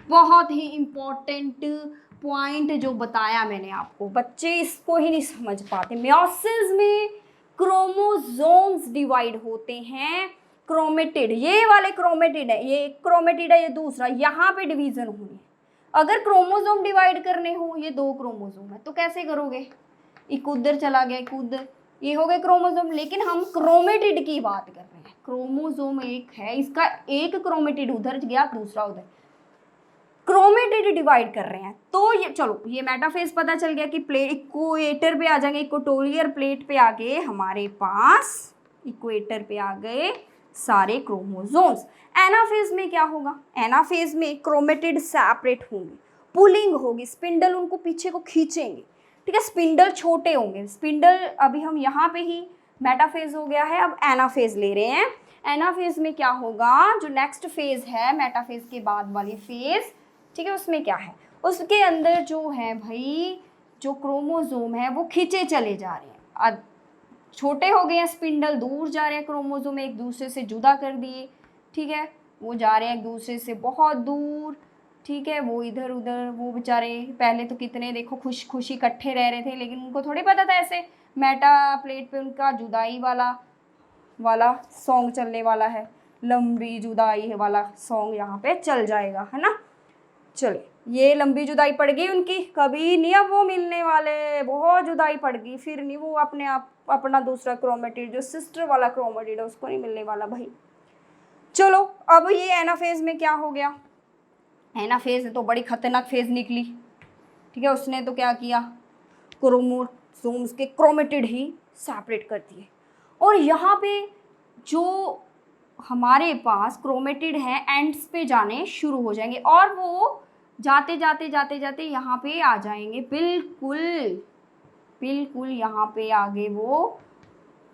बहुत ही इम्पॉर्टेंट पॉइंट जो बताया मैंने आपको, बच्चे इसको ही नहीं समझ पाते। मियोसिस में क्रोमोसोम्स डिवाइड होते हैं क्रोमेटिड, ये वाले क्रोमेटिड है, ये क्रोमेटिड है, ये दूसरा, यहाँ पे डिवीजन हुई है। अगर क्रोमोसोम डिवाइड करने हो, ये 2 क्रोमोसोम है तो कैसे करोगे, एक उधर चला गया एक उधर, ये हो गए क्रोमोसोम। लेकिन हम क्रोमेटिड की बात कर रहे हैं, क्रोमोसोम एक है, इसका एक क्रोमेटिड उधर गया दूसरा उधर, क्रोमेटिड डिवाइड कर रहे हैं। तो ये चलो ये मेटाफेज पता चल गया कि प्लेट इक्वेटर पे आ जाएंगे, इक्वेटोरियल प्लेट पे आ गए हमारे पास, इक्वेटर पे आ गए सारे क्रोमोसोम्स। एनाफेज में क्या होगा, एनाफेज में क्रोमेटिड सेपरेट होंगे, पुलिंग होगी, स्पिंडल उनको पीछे को खींचेंगे, ठीक है, स्पिंडल छोटे होंगे, स्पिंडल अभी हम यहाँ पे ही मेटाफेज हो गया है, अब एनाफेज ले रहे हैं। एनाफेज में क्या होगा, जो नेक्स्ट फेज है मेटाफेज के बाद वाली फेज, ठीक है, उसमें क्या है, उसके अंदर जो है भाई जो क्रोमोसोम है वो खींचे चले जा रहे हैं, छोटे हो गए हैं, स्पिंडल दूर जा रहे हैं, क्रोमोसोम एक दूसरे से जुदा कर दिए, ठीक है, वो जा रहे हैं एक दूसरे से बहुत दूर, ठीक है, वो इधर उधर, वो बेचारे पहले तो कितने देखो खुश खुशी इकट्ठे रह रहे थे, लेकिन उनको थोड़ी पता था ऐसे मेटा प्लेट पे उनका जुदाई वाला सॉन्ग चलने वाला है, लंबी जुदाई वाला सॉन्ग यहाँ पे चल जाएगा, है ना। चले, ये लंबी जुदाई पड़ गई उनकी, कभी नहीं अब वो मिलने वाले, बहुत जुदाई पड़ गई, फिर नहीं वो अपने आप अपना दूसरा क्रोमेटिड जो सिस्टर वाला क्रोमेटिड है उसको नहीं मिलने वाला भाई। चलो अब ये एनाफेज में क्या हो गया, एनाफेज तो बड़ी खतरनाक फेज निकली, ठीक है, उसने तो क्या किया, क्रोमोसोम्स के क्रोमेटिड ही सेपरेट कर दिए, और यहाँ पे जो हमारे पास क्रोमेटिड है एंड्स पे जाने शुरू हो जाएंगे, और वो जाते जाते जाते जाते यहाँ पे आ जाएंगे, बिल्कुल बिल्कुल यहाँ पे आगे वो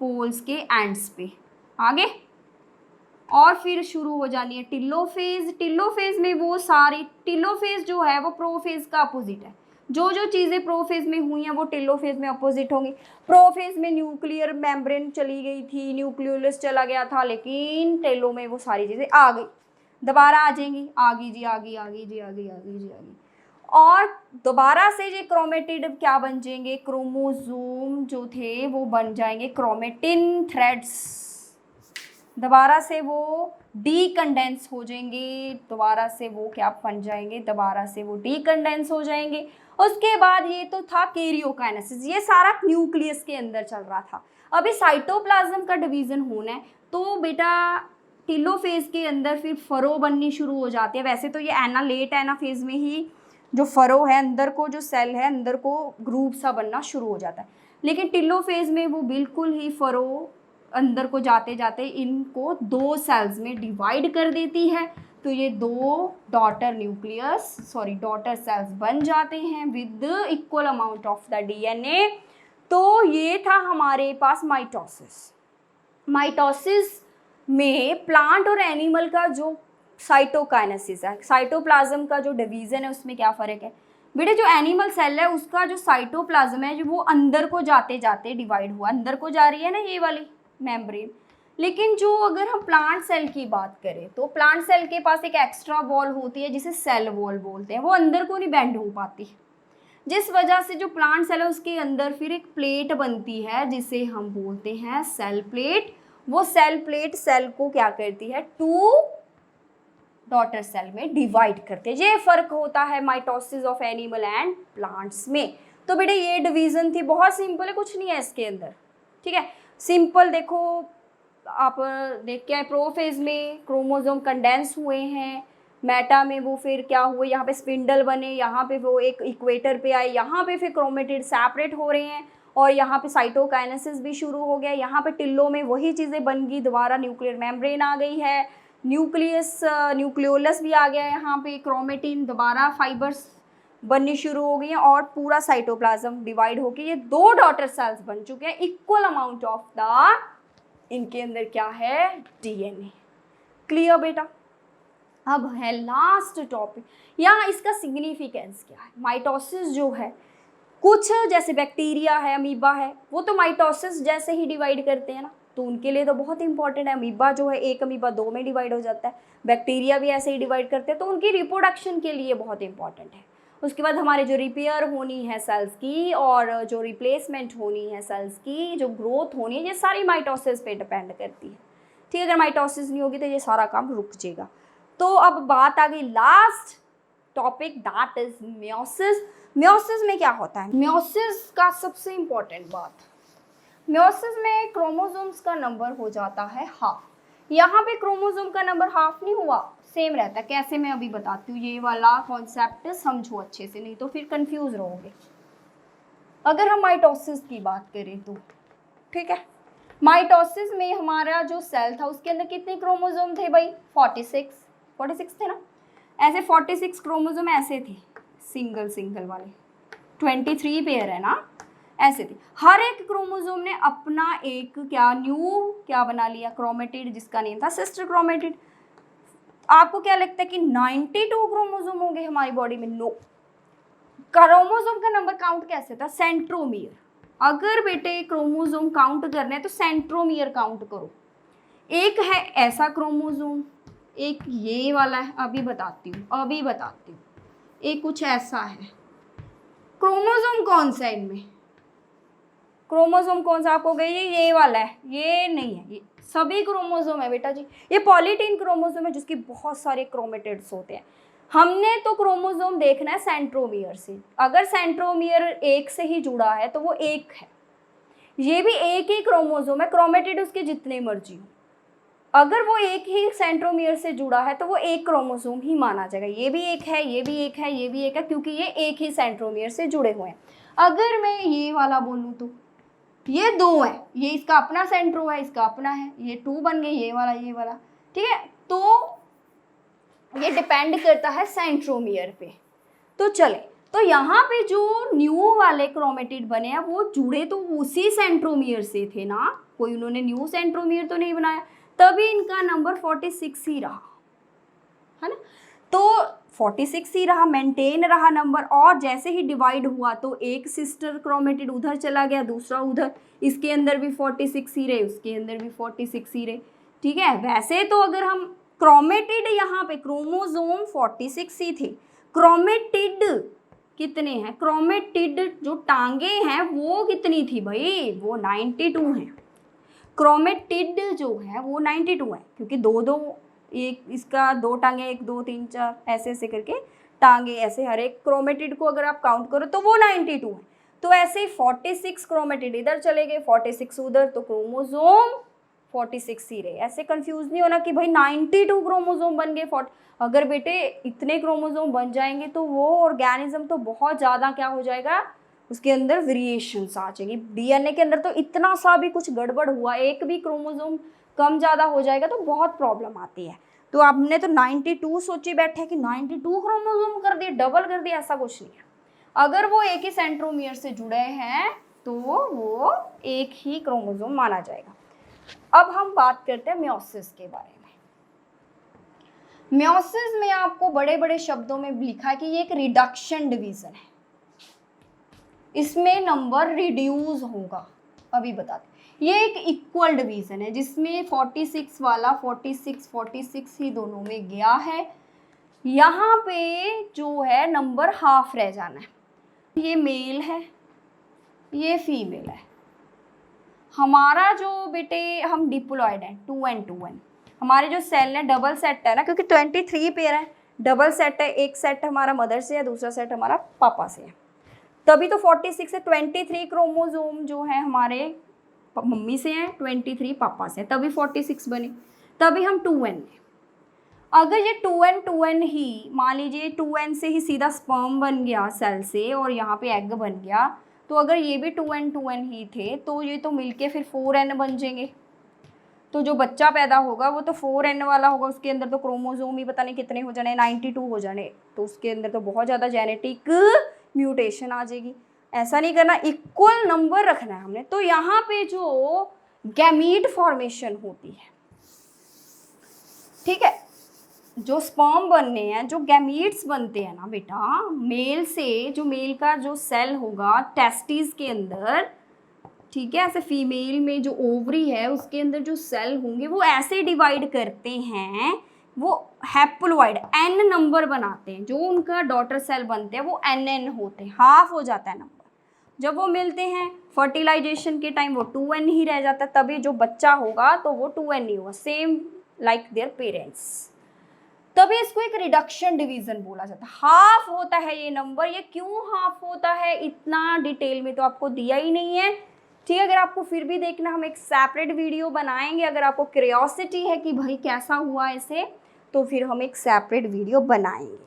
पोल्स के एंड्स पे आगे, और फिर शुरू हो जानी है टिलोफेज। टिलोफेज में वो सारी, टिलोफेज जो है वो प्रोफेज का अपोजिट है, जो जो चीज़ें प्रोफेज में हुई हैं वो टिलोफेज में अपोजिट होंगी। प्रोफेज में न्यूक्लियर मेम्ब्रेन चली गई थी, न्यूक्लियोलस चला गया था, लेकिन टेलो में वो सारी चीज़ें आ गई, दोबारा आ जाएंगी, आगी जी आगी, आगी जी आगी, आगी जी आगी, और दोबारा से ये क्रोमेटिड क्या बन जाएंगे, क्रोमोसोम जो थे वो बन जाएंगे क्रोमेटिन थ्रेड्स, दोबारा से वो डीकंडेंस हो जाएंगे, दोबारा से वो क्या बन जाएंगे, दोबारा से वो डीकंडेंस हो जाएंगे। उसके बाद ये तो था कैरियोकाइनेसिस, ये सारा न्यूक्लियस के अंदर चल रहा था। अभी साइटोप्लाज्म का डिवीजन होना है तो बेटा टिलोफेज के अंदर फिर फरो बननी शुरू हो जाती है। वैसे तो ये लेट एनाफेज में ही जो फरो है अंदर को, जो सेल है अंदर को ग्रुप सा बनना शुरू हो जाता है, लेकिन टिलोफेज में वो बिल्कुल ही फरो अंदर को जाते जाते इनको 2 सेल्स में डिवाइड कर देती है, तो ये 2 डॉटर सेल्स बन जाते हैं with equal amount of the DNA. तो ये था हमारे पास माइटोसिस। माइटोसिस में प्लांट और एनिमल का जो साइटोकाइनेसिस है, साइटोप्लाज्म का जो डिवीजन है उसमें क्या फ़र्क है बेटे, जो एनिमल सेल है उसका जो साइटोप्लाज्म है जो वो अंदर को जाते जाते डिवाइड हुआ, अंदर को जा रही है ना ये वाली मेम्ब्रेन। लेकिन जो अगर हम प्लांट सेल की बात करें तो प्लांट सेल के पास एक एक्स्ट्रा वॉल होती है जिसे सेल वॉल बोलते हैं, वो अंदर को नहीं बेंड हो पाती, जिस वजह से जो प्लांट सेल है उसके अंदर फिर एक प्लेट बनती है जिसे हम बोलते हैं सेल प्लेट। वो सेल प्लेट सेल को क्या करती है, 2 डॉटर सेल में डिवाइड करते हैं। ये फर्क होता है mitosis of animal and plants में। तो बेटे ये डिवीजन थी, बहुत सिंपल है, कुछ नहीं है इसके अंदर, ठीक है, सिंपल। देखो आप देख के आए, प्रोफेज में क्रोमोसोम कंडेंस हुए हैं, मेटा में वो फिर क्या हुए, यहाँ पे स्पिंडल बने, यहाँ पे वो एक इक्वेटर पे आए, यहाँ पे फिर क्रोमेटिड सेपरेट हो रहे हैं, और यहाँ पे साइटोकाइनेसिस भी शुरू हो गया, यहाँ पे टिल्लो में वही चीज़ें बन गई, दोबारा न्यूक्लियर मेम्ब्रेन आ गई है, न्यूक्लियोलस भी आ गया है, यहाँ पे क्रोमेटिन दोबारा फाइबर्स बननी शुरू हो गई हैं, और पूरा साइटोप्लाज्म डिवाइड होकर ये 2 डॉटर सेल्स बन चुके हैं, इक्वल अमाउंट ऑफ द, इनके अंदर क्या है, डीएनए। क्लियर बेटा। अब है लास्ट टॉपिक, यहाँ इसका सिग्निफिकेंस क्या है। माइटोसिस जो है, कुछ जैसे बैक्टीरिया है, अमीबा है, वो तो माइटोसिस जैसे ही डिवाइड करते हैं ना, तो उनके लिए तो बहुत इंपॉर्टेंट है। अमीबा जो है, एक अमीबा 2 में डिवाइड हो जाता है, बैक्टीरिया भी ऐसे ही डिवाइड करते हैं, तो उनकी रिप्रोडक्शन के लिए बहुत इंपॉर्टेंट है। उसके बाद हमारे जो रिपेयर होनी है सेल्स की और जो रिप्लेसमेंट होनी है सेल्स की, जो ग्रोथ होनी है, ये सारी माइटोसिस पे डिपेंड करती है। ठीक है, अगर माइटोसिस नहीं होगी तो ये सारा काम रुक जाएगा। तो अब बात आ गई last topic, that is meiosis. Meiosis में क्या होता है? मियोसिस का सबसे इम्पोर्टेंट बात, मियोसिस में क्रोमोसोम्स का नंबर हो जाता है हाफ। यहाँ पे क्रोमोसोम का नंबर हाफ नहीं हुआ, सेम रहता है। कैसे, मैं अभी बताती हूँ। ये वाला कॉन्सेप्ट समझो अच्छे से, नहीं तो फिर कंफ्यूज रहोगे। अगर हम माइटोसिस की बात करें तो ठीक है, माइटोसिस में हमारा जो सेल था उसके अंदर कितने क्रोमोसोम थे भाई? 46 थे ना। ऐसे 46 क्रोमोसोम ऐसे थे, सिंगल सिंगल वाले, 23 पेयर है ना, ऐसे थे। हर एक क्रोमोसोम ने अपना एक क्या बना लिया? क्रोमेटिड, जिसका नेम था सिस्टर क्रोमेटिड। आपको क्या लगता है कि 92 क्रोमोसोम होंगे हमारी बॉडी में? नो। क्रोमोसोम का नंबर काउंट कैसे था? सेंट्रोमियर। अगर बेटे क्रोमोसोम काउंट करने हैं तो सेंट्रोमियर काउंट करो। एक है ऐसा क्रोमोसोम, एक ये वाला है, अभी बताती हूँ। एक कुछ ऐसा है। क्रोमोसोम कौन सा है इनमें? क्रोमोसोम कौन सा आपको गई? ये वाला है, ये नहीं है, ये सभी क्रोमोसोम है बेटा जी। ये पॉलीटीन क्रोमोसोम है जिसकी बहुत सारे क्रोमेटिड्स होते हैं। हमने तो क्रोमोसोम देखना है सेंट्रोमियर से। अगर सेंट्रोमियर एक से ही जुड़ा है तो वो एक है। ये भी एक ही क्रोमोसोम है, क्रोमेटिड उसके जितने मर्जी हो। अगर वो एक ही सेंट्रोमियर से जुड़ा है तो वो एक क्रोमोसोम ही माना जाएगा। ये भी एक है, ये भी एक है, ये भी एक है, क्योंकि ये एक ही सेंट्रोमियर से जुड़े हुए हैं। अगर मैं ये वाला बोलूँ तो ये दो है, ये इसका अपना सेंट्रो है, इसका अपना है, ये 2 बन गए, ये वाला। ठीक है, तो ये डिपेंड करता है सेंट्रोमियर पे। तो चले, तो यहाँ पे जो न्यू वाले क्रोमेटिड बने हैं वो जुड़े तो उसी सेंट्रोमियर से थे ना, कोई उन्होंने न्यू सेंट्रोमियर तो नहीं बनाया, तभी इनका नंबर 46 ही रहा, है ना। तो 46 ही रहा, मेंटेन रहा नंबर। और जैसे ही डिवाइड हुआ तो एक सिस्टर क्रोमेटिड उधर चला गया, दूसरा उधर, इसके अंदर भी 46 ही रहे, उसके अंदर भी 46 ही रहे। ठीक है, वैसे तो अगर हम क्रोमेटिड, यहाँ पे क्रोमोसोम 46 ही थे, क्रोमेटिड कितने हैं? क्रोमेटिड जो टांगे हैं वो कितनी थी भाई? वो 92 हैं। क्रोमेटिड जो है वो 92 है, क्योंकि दो एक इसका 2 टांगे, 1 2 3 4 ऐसे करके टांगे, ऐसे हर एक क्रोमेटिड को अगर आप काउंट करो तो वो 92 है। तो ऐसे ही 46 क्रोमेटिड इधर चले गए, 46 उधर, तो क्रोमोसोम 46 ही रहे। ऐसे कंफ्यूज नहीं होना कि भाई 92 क्रोमोसोम बन गए। अगर बेटे इतने क्रोमोसोम बन जाएंगे तो वो ऑर्गेनिज्म तो बहुत ज़्यादा क्या हो जाएगा, उसके अंदर वेरिएशंस आ जाएंगी। डीएनए के अंदर तो इतना सा भी कुछ गड़बड़ हुआ, एक भी क्रोमोसोम कम ज़्यादा हो जाएगा तो बहुत प्रॉब्लम आती है। तो आपने तो 92 सोची बैठे कि 92 क्रोमोसोम कर दिए, डबल कर दिया, ऐसा कुछ नहीं है। अगर वो एक ही सेंट्रोमियर से जुड़े हैं तो वो एक ही क्रोमोसोम माना जाएगा। अब हम बात करते हैं मियोसिस के बारे में। मियोसिस में आपको बड़े बड़े शब्दों में लिखा है कि ये एक रिडक्शन डिवीजन है, इसमें नंबर रिड्यूस होगा। अभी बताते, ये एक इक्वल डिवीजन है जिसमें 46 वाला 46 ही दोनों में गया है। यहाँ पे जो है नंबर हाफ रह जाना है। ये मेल है, ये फीमेल है। हमारा जो बेटे हम डिप्लॉयड है 2n हमारे जो सेल है डबल सेट है ना, क्योंकि 23 पेयर है, डबल सेट है। एक सेट हमारा मदर से है, दूसरा सेट हमारा पापा से है, तभी तो 46 है। 23 क्रोमोसोम जो है हमारे मम्मी से हैं, 23 पापा से हैं, तभी 46 बने, तभी हम 2n है। अगर ये 2n ही मान लीजिए 2n से ही सीधा स्पर्म बन गया सेल से और यहाँ पे एग बन गया, तो अगर ये भी 2n ही थे तो ये तो मिलके फिर 4n बन जाएंगे। तो जो बच्चा पैदा होगा वो तो 4n वाला होगा, उसके अंदर तो क्रोमोसोम ही पता नहीं कितने हो जाने, 92 हो जाने, तो उसके अंदर तो बहुत ज़्यादा जेनेटिक म्यूटेशन आ जाएगी। ऐसा नहीं करना, इक्वल नंबर रखना है हमने। तो यहाँ पे जो गैमीट फॉर्मेशन होती है, ठीक है, जो स्पर्म बनने हैं, जो गैमीट्स बनते हैं ना बेटा, मेल से, जो मेल का जो सेल होगा टेस्टिस के अंदर, ठीक है, ऐसे फीमेल में जो ओवरी है उसके अंदर जो सेल होंगे वो ऐसे डिवाइड करते हैं वो हैप्लोइड n नंबर बनाते हैं, जो उनका डॉटर सेल बनते हैं वो nn होते हैं, हाफ हो जाता है नंबर। जब वो मिलते हैं फर्टिलाइजेशन के टाइम वो 2n ही रह जाता है, तभी जो बच्चा होगा तो वो 2n ही होगा, सेम लाइक देयर पेरेंट्स। तभी इसको एक रिडक्शन डिवीजन बोला जाता है। हाफ होता है ये नंबर। ये क्यों हाफ होता है इतना डिटेल में तो आपको दिया ही नहीं है, ठीक है। अगर आपको फिर भी देखना, हम एक सेपरेट वीडियो बनाएंगे। अगर आपको क्यूरियोसिटी है कि भाई कैसा हुआ इसे, तो फिर हम एक सेपरेट वीडियो बनाएंगे,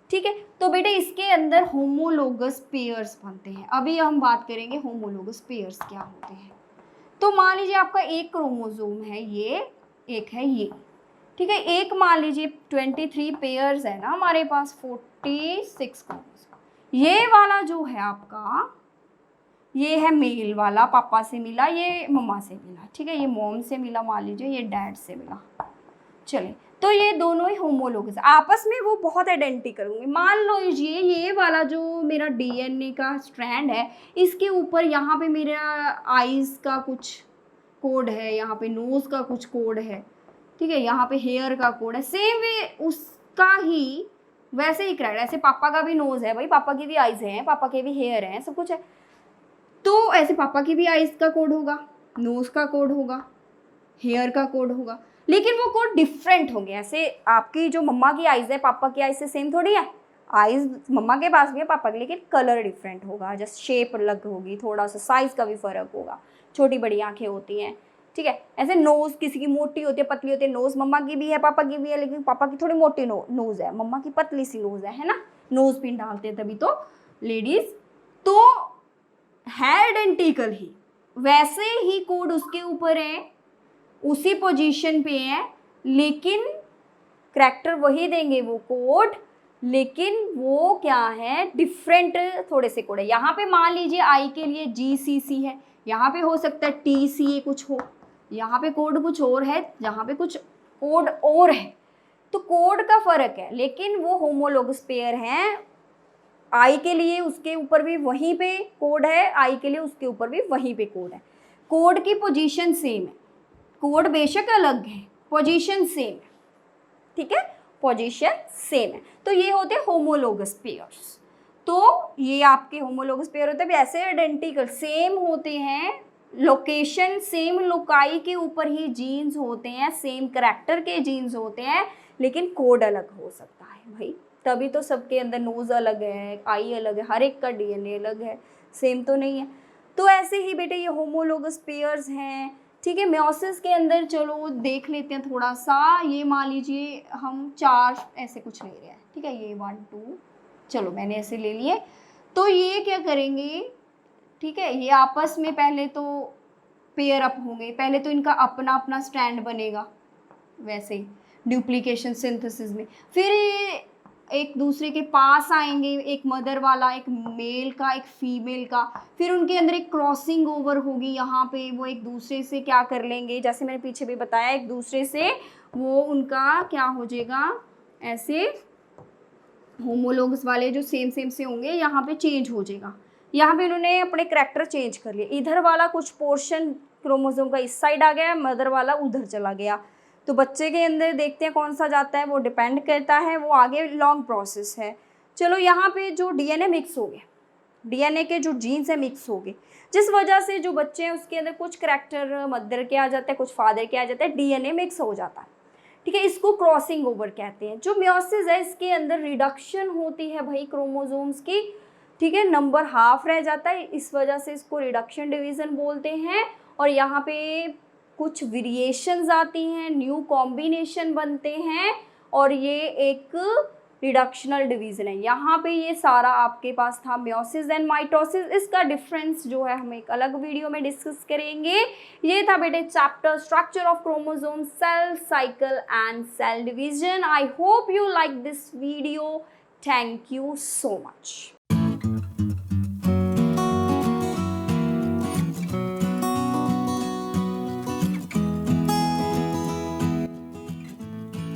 ठीक है। तो बेटे इसके अंदर होमोलोगस पेयर्स बनते हैं। अभी हम बात करेंगे होमोलोगस पेयर्स क्या होते हैं। तो मान लीजिए आपका एक क्रोमोसोम है ये, एक है ये, ठीक है। एक मान लीजिए 23 पेयर्स है ना हमारे पास, 46 क्रोमोसोम। ये वाला जो है आपका, ये है मेल वाला, पापा से मिला, ये मम्मा से मिला, ठीक है। ये मॉम से मिला मान लीजिए, ये डैड से मिला। चलिए, तो ये दोनों ही होमोलोगस, आपस में वो बहुत आइडेंटिकल होंगे। मान लो ये वाला जो मेरा डीएनए का स्ट्रैंड है, इसके ऊपर यहाँ पे मेरा आईज का कुछ कोड है, यहाँ पे नोज का कुछ कोड है, ठीक है। यहाँ पे हेयर का कोड है, सेम वे उसका ही वैसे ही करेक्ट। ऐसे पापा का भी नोज है भाई, पापा की भी आईज हैं, पापा के भी हेयर हैं, सब कुछ है। तो ऐसे पापा की भी आईज का कोड होगा, नोज का कोड होगा, हेयर का कोड होगा, लेकिन वो कोड डिफरेंट होंगे। ऐसे आपकी जो मम्मा की आईज है पापा की आईज से सेम थोड़ी है। आईज मम्मा के पास भी है, पापा के, लेकिन कलर डिफरेंट होगा, जस्ट शेप अलग होगी, थोड़ा सा साइज का भी फर्क होगा, छोटी बड़ी आंखें होती हैं, ठीक है। ऐसे नोज किसी की मोटी होती है, पतली होती है। नोज मम्मा की भी है, पापा की भी है, लेकिन पापा की थोड़ी मोटी नोज है, मम्मा की पतली सी नोज है ना। नोज पिन डालते हैं तभी तो लेडीज। तो है आइडेंटिकल ही, वैसे ही कोड उसके ऊपर है, उसी पोजीशन पे है, लेकिन करैक्टर वही देंगे वो कोड, लेकिन वो क्या है, डिफरेंट थोड़े से कोड है। यहाँ पे मान लीजिए आई के लिए GCC है, यहाँ पे हो सकता है TCA कुछ हो, यहाँ पे कोड कुछ और है, यहाँ पे कुछ कोड और है। तो कोड का फर्क है, लेकिन वो होमोलोगस पेयर हैं। आई के लिए उसके ऊपर भी वहीं पे कोड है, आई के लिए उसके ऊपर भी वहीं पे कोड है। कोड की पोजीशन सेम है, कोड बेशक अलग है, पोजीशन सेम है, ठीक है, पोजीशन सेम है। तो ये होते हैं होमोलोगस पेयर्स। तो ये आपके होमोलोगस पेयर होते हैं, ऐसे आइडेंटिकल सेम होते हैं, लोकेशन सेम, लोकाई के ऊपर ही जीन्स होते हैं, सेम करैक्टर के जीन्स होते हैं, लेकिन कोड अलग हो सकता है भाई। तभी तो सबके अंदर नोज अलग है, आई अलग है, हर एक का DNA अलग है, सेम तो नहीं है। तो ऐसे ही बेटे ये होमोलोगस पेयर्स हैं, ठीक है। मेयोसिस के अंदर चलो देख लेते हैं थोड़ा सा। ये मान लीजिए हम 4 ऐसे कुछ ले रहे हैं, ठीक है। ये 1 2, चलो मैंने ऐसे ले लिए। तो ये क्या करेंगे, ठीक है, ये आपस में पहले तो पेयर अप होंगे, पहले तो इनका अपना अपना स्ट्रैंड बनेगा, वैसे ही डुप्लीकेशन सिंथेसिस में। फिर ये एक दूसरे के पास आएंगे, एक मदर वाला, एक मेल का, एक फीमेल का। फिर उनके अंदर एक क्रॉसिंग ओवर होगी, यहाँ पे वो एक दूसरे से क्या कर लेंगे, जैसे मैंने पीछे भी बताया, एक दूसरे से वो उनका क्या हो जाएगा, ऐसे होमोलोगस वाले जो सेम सेम से होंगे यहाँ पे चेंज हो जाएगा। यहाँ पे उन्होंने अपने करैक्टर चेंज कर लिए, इधर वाला कुछ पोर्शन क्रोमोसोम का इस साइड आ गया, मदर वाला उधर चला गया। तो बच्चे के अंदर देखते हैं कौन सा जाता है, वो डिपेंड करता है, वो आगे लॉन्ग प्रोसेस है। चलो यहाँ पे जो DNA मिक्स हो गए, DNA के जो जीन्स है मिक्स हो गए, जिस वजह से जो बच्चे हैं उसके अंदर कुछ करैक्टर मदर के आ जाते हैं, कुछ फादर के आ जाते हैं, DNA मिक्स हो जाता है, ठीक है। इसको क्रॉसिंग ओवर कहते हैं। जो मेयोसिस है इसके अंदर रिडक्शन होती है भाई क्रोमोसोम्स की, ठीक है, नंबर हाफ रह जाता है, इस वजह से इसको रिडक्शन डिवीज़न बोलते हैं। और यहाँ पे कुछ वेरिएशंस आती हैं, न्यू कॉम्बिनेशन बनते हैं, और ये एक रिडक्शनल डिवीज़न है। यहाँ पे ये सारा आपके पास था मेयोसिस एंड माइटोसिस। इसका डिफरेंस जो है हम एक अलग वीडियो में डिस्कस करेंगे। ये था बेटे chapter structure of chromosome, cell cycle and cell division. I hope you like this video. Thank you so much.